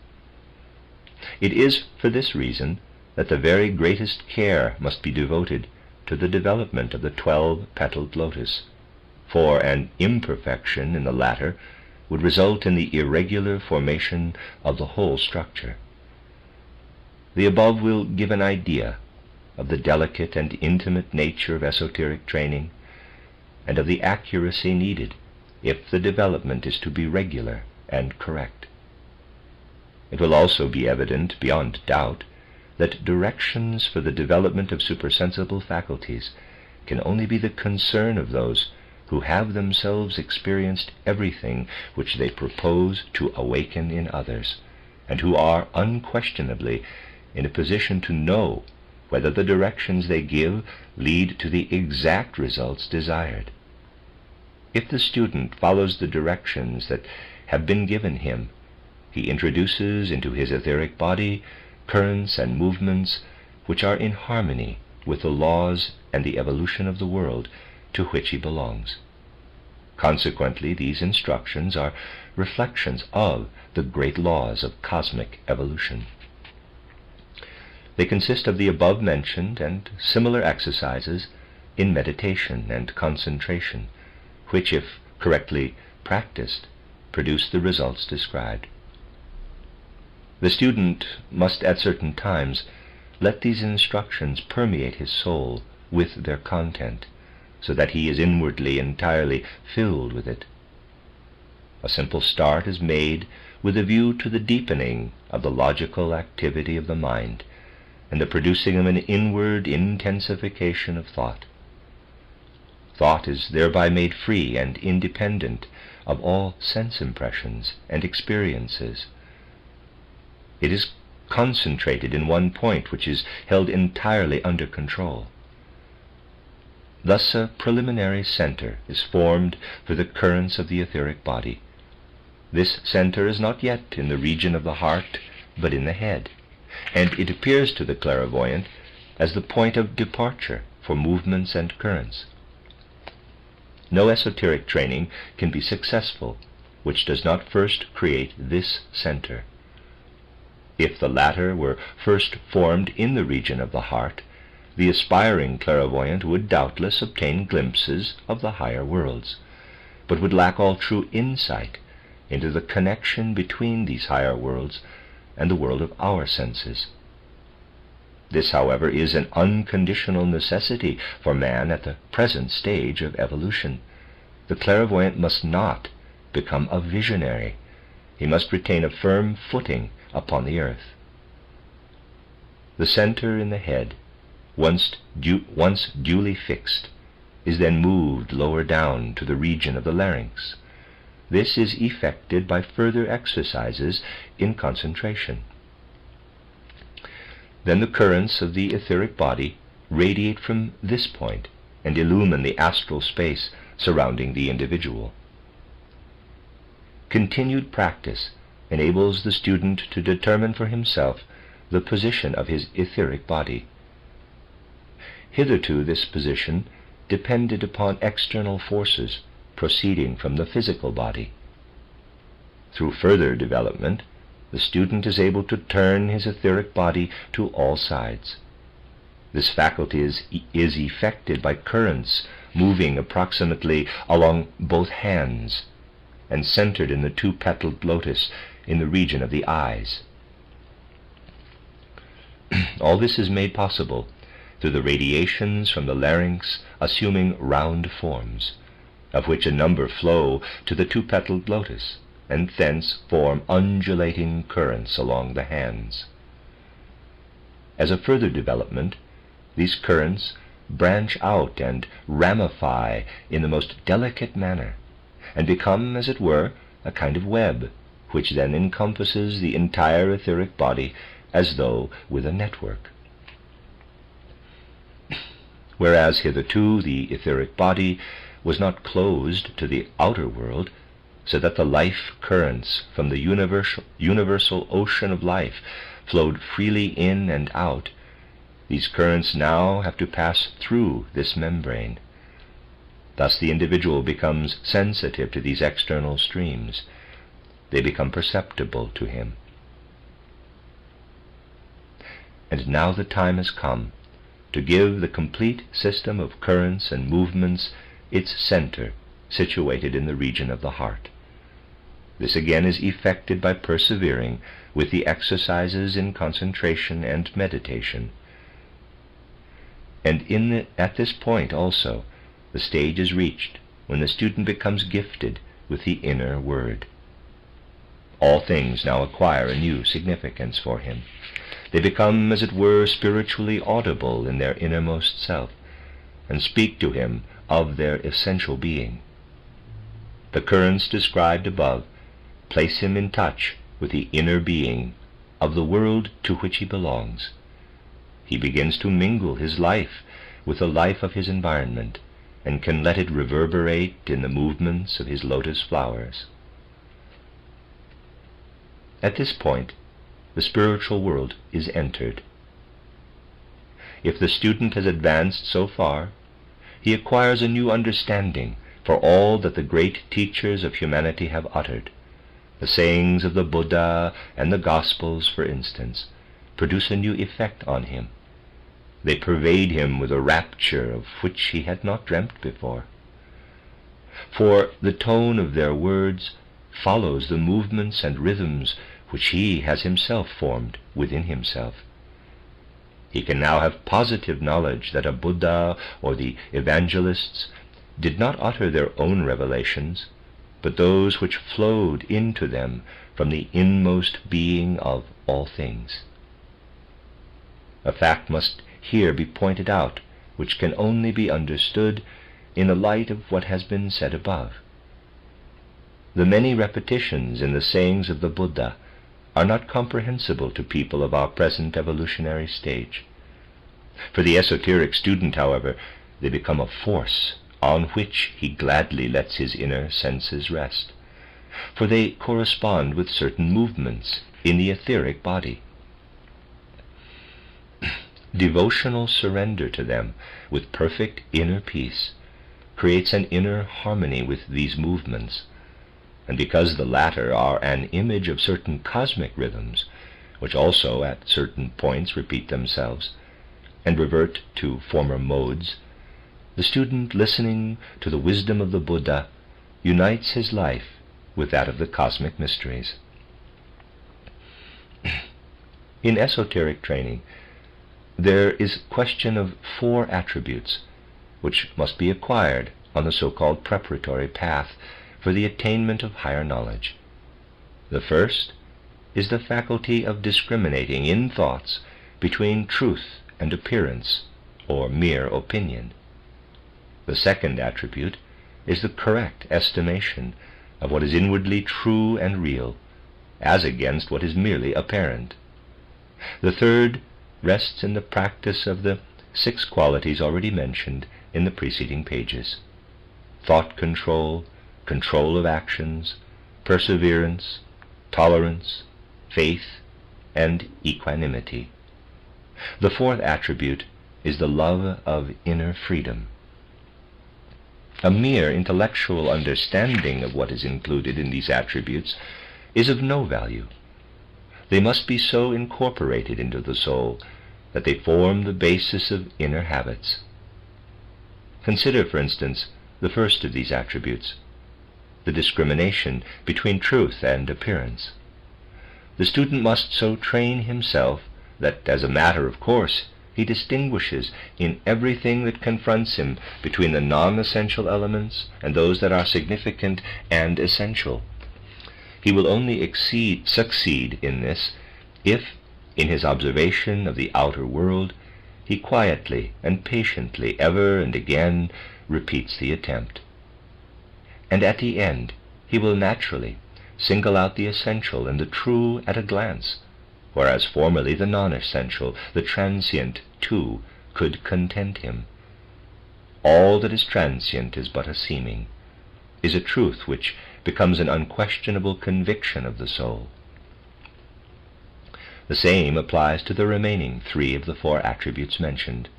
It is for this reason that the very greatest care must be devoted to the development of the 12-petaled lotus, for an imperfection in the latter would result in the irregular formation of the whole structure. The above will give an idea of the delicate and intimate nature of esoteric training, and of the accuracy needed if the development is to be regular and correct. It will also be evident beyond doubt that directions for the development of supersensible faculties can only be the concern of those who have themselves experienced everything which they propose to awaken in others, and who are unquestionably in a position to know whether the directions they give lead to the exact results desired. If the student follows the directions that have been given him, he introduces into his etheric body currents and movements which are in harmony with the laws and the evolution of the world to which he belongs. Consequently, these instructions are reflections of the great laws of cosmic evolution. They consist of the above-mentioned and similar exercises in meditation and concentration, which, if correctly practiced, produce the results described. The student must at certain times let these instructions permeate his soul with their content, so that he is inwardly entirely filled with it. A simple start is made with a view to the deepening of the logical activity of the mind and the producing of an inward intensification of thought. Thought is thereby made free and independent of all sense impressions and experiences. It is concentrated in one point which is held entirely under control. Thus a preliminary center is formed for the currents of the etheric body. This center is not yet in the region of the heart, but in the head, and it appears to the clairvoyant as the point of departure for movements and currents. No esoteric training can be successful which does not first create this center. If the latter were first formed in the region of the heart, the aspiring clairvoyant would doubtless obtain glimpses of the higher worlds, but would lack all true insight into the connection between these higher worlds and the world of our senses. This, however, is an unconditional necessity for man at the present stage of evolution. The clairvoyant must not become a visionary. He must retain a firm footing upon the earth. The center in the head, once duly fixed, is then moved lower down to the region of the larynx. This is effected by further exercises in concentration. Then the currents of the etheric body radiate from this point and illumine the astral space surrounding the individual. Continued practice enables the student to determine for himself the position of his etheric body. Hitherto this position depended upon external forces proceeding from the physical body. Through further development, the student is able to turn his etheric body to all sides. This faculty is effected by currents moving approximately along both hands and centered in the two-petaled lotus in the region of the eyes. All this is made possible through the radiations from the larynx assuming round forms, of which a number flow to the two-petaled lotus, and thence form undulating currents along the hands. As a further development, these currents branch out and ramify in the most delicate manner, and become, as it were, a kind of web, which then encompasses the entire etheric body as though with a network. Whereas hitherto the etheric body was not closed to the outer world, so that the life currents from the universal ocean of life flowed freely in and out, these currents now have to pass through this membrane. Thus the individual becomes sensitive to these external streams. They become perceptible to him. And now the time has come to give the complete system of currents and movements its center, situated in the region of the heart. This again is effected by persevering with the exercises in concentration and meditation. And at this point also, the stage is reached when the student becomes gifted with the inner word. All things now acquire a new significance for him. They become, as it were, spiritually audible in their innermost self, and speak to him of their essential being. The currents described above place him in touch with the inner being of the world to which he belongs. He begins to mingle his life with the life of his environment, and can let it reverberate in the movements of his lotus flowers. At this point, the spiritual world is entered. If the student has advanced so far, he acquires a new understanding for all that the great teachers of humanity have uttered. The sayings of the Buddha and the Gospels, for instance, produce a new effect on him. They pervade him with a rapture of which he had not dreamt before. For the tone of their words follows the movements and rhythms which he has himself formed within himself. He can now have positive knowledge that a Buddha or the evangelists did not utter their own revelations, but those which flowed into them from the inmost being of all things. A fact must here be pointed out, which can only be understood in the light of what has been said above. The many repetitions in the sayings of the Buddha are not comprehensible to people of our present evolutionary stage. For the esoteric student, however, they become a force on which he gladly lets his inner senses rest, for they correspond with certain movements in the etheric body. Devotional surrender to them with perfect inner peace creates an inner harmony with these movements, and because the latter are an image of certain cosmic rhythms, which also at certain points repeat themselves and revert to former modes, the student listening to the wisdom of the Buddha unites his life with that of the cosmic mysteries. In esoteric training, there is a question of 4 attributes which must be acquired on the so-called preparatory path for the attainment of higher knowledge. The first is the faculty of discriminating in thoughts between truth and appearance, or mere opinion. The second attribute is the correct estimation of what is inwardly true and real, as against what is merely apparent. The third rests in the practice of the 6 qualities already mentioned in the preceding pages: thought control, control of actions, perseverance, tolerance, faith, and equanimity. The fourth attribute is the love of inner freedom. A mere intellectual understanding of what is included in these attributes is of no value. They must be so incorporated into the soul that they form the basis of inner habits. Consider, for instance, the first of these attributes, the discrimination between truth and appearance. The student must so train himself that, as a matter of course, he distinguishes in everything that confronts him between the non-essential elements and those that are significant and essential. He will only succeed in this if, in his observation of the outer world, he quietly and patiently ever and again repeats the attempt. And at the end he will naturally single out the essential and the true at a glance, whereas formerly the non-essential, the transient, too, could content him. All that is transient is but a seeming, is a truth which becomes an unquestionable conviction of the soul. The same applies to the remaining 3 of the 4 attributes mentioned.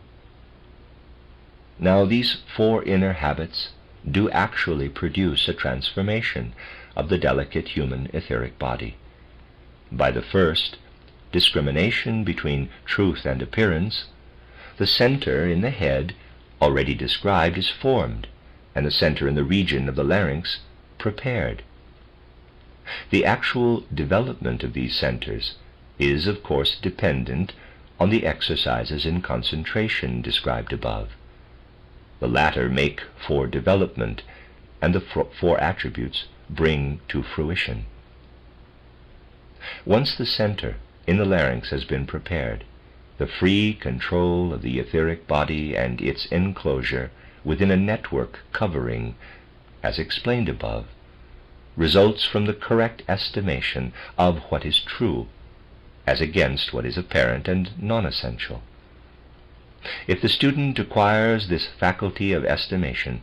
Now these 4 inner habits do actually produce a transformation of the delicate human etheric body. By the first, discrimination between truth and appearance, the center in the head already described is formed, and the center in the region of the larynx prepared. The actual development of these centers is, of course, dependent on the exercises in concentration described above. The latter make for development, and the 4 attributes bring to fruition. Once the center in the larynx has been prepared, the free control of the etheric body and its enclosure within a network covering, as explained above, results from the correct estimation of what is true, as against what is apparent and non-essential. If the student acquires this faculty of estimation,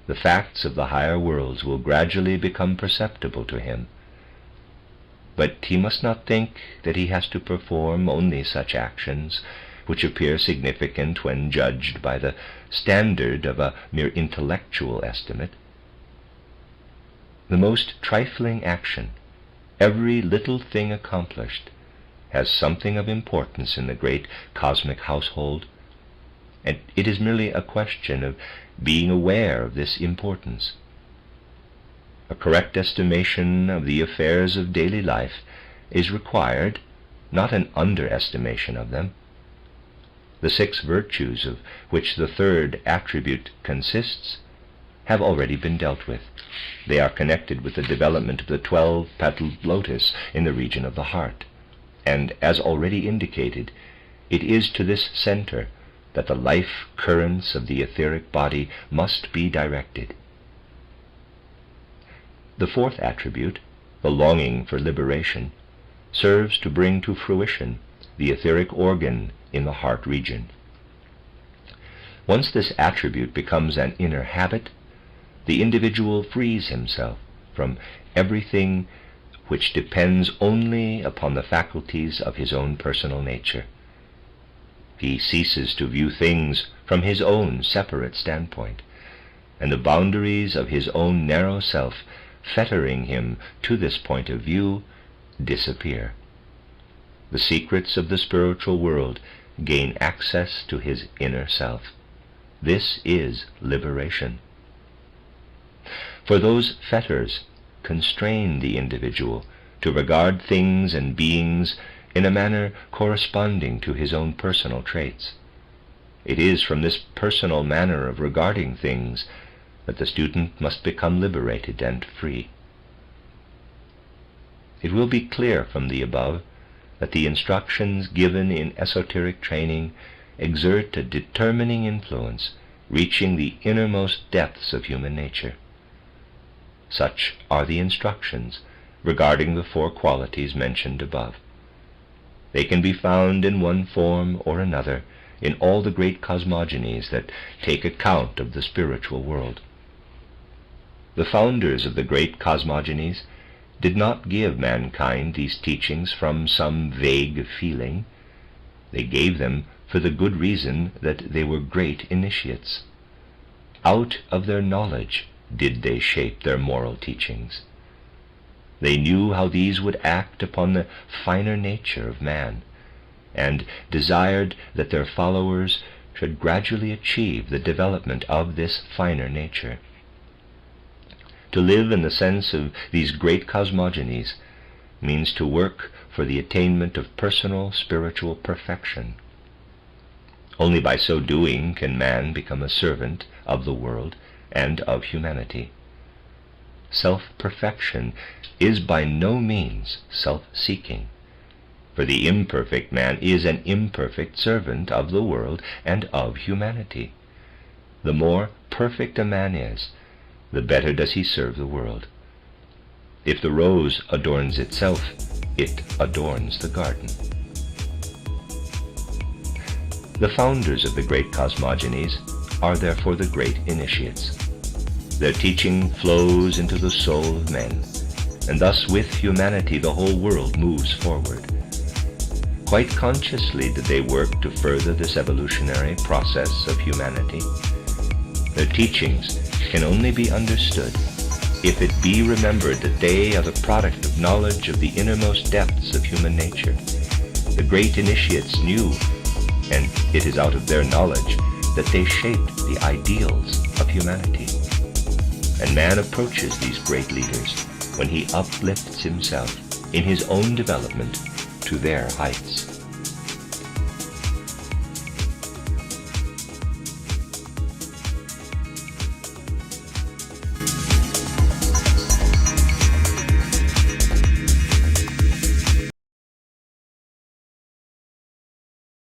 the facts of the higher worlds will gradually become perceptible to him. But he must not think that he has to perform only such actions which appear significant when judged by the standard of a mere intellectual estimate. The most trifling action, every little thing accomplished, has something of importance in the great cosmic household, and it is merely a question of being aware of this importance. A correct estimation of the affairs of daily life is required, not an underestimation of them. The 6 virtues of which the 3rd attribute consists have already been dealt with. They are connected with the development of the 12-petaled lotus in the region of the heart, and as already indicated, it is to this center that the life currents of the etheric body must be directed. The 4th attribute, the longing for liberation, serves to bring to fruition the etheric organ in the heart region. Once this attribute becomes an inner habit, the individual frees himself from everything which depends only upon the faculties of his own personal nature. He ceases to view things from his own separate standpoint, and the boundaries of his own narrow self, fettering him to this point of view, disappear. The secrets of the spiritual world gain access to his inner self. This is liberation. For those fetters constrain the individual to regard things and beings in a manner corresponding to his own personal traits. It is from this personal manner of regarding things that the student must become liberated and free. It will be clear from the above that the instructions given in esoteric training exert a determining influence, reaching the innermost depths of human nature. Such are the instructions regarding the 4 qualities mentioned above. They can be found in one form or another in all the great cosmogonies that take account of the spiritual world. The founders of the great cosmogonies did not give mankind these teachings from some vague feeling. They gave them for the good reason that they were great initiates. Out of their knowledge did they shape their moral teachings. They knew how these would act upon the finer nature of man, and desired that their followers should gradually achieve the development of this finer nature. To live in the sense of these great cosmogonies means to work for the attainment of personal spiritual perfection. Only by so doing can man become a servant of the world and of humanity. Self-perfection is by no means self-seeking, for the imperfect man is an imperfect servant of the world and of humanity. The more perfect a man is, the better does he serve the world. If the rose adorns itself, it adorns the garden. The founders of the great cosmogonies are therefore the great initiates. Their teaching flows into the soul of men, and thus with humanity the whole world moves forward. Quite consciously did they work to further this evolutionary process of humanity. Their teachings can only be understood if it be remembered that they are the product of knowledge of the innermost depths of human nature. The great initiates knew, and it is out of their knowledge that they shaped the ideals of humanity. And man approaches these great leaders when he uplifts himself in his own development to their heights.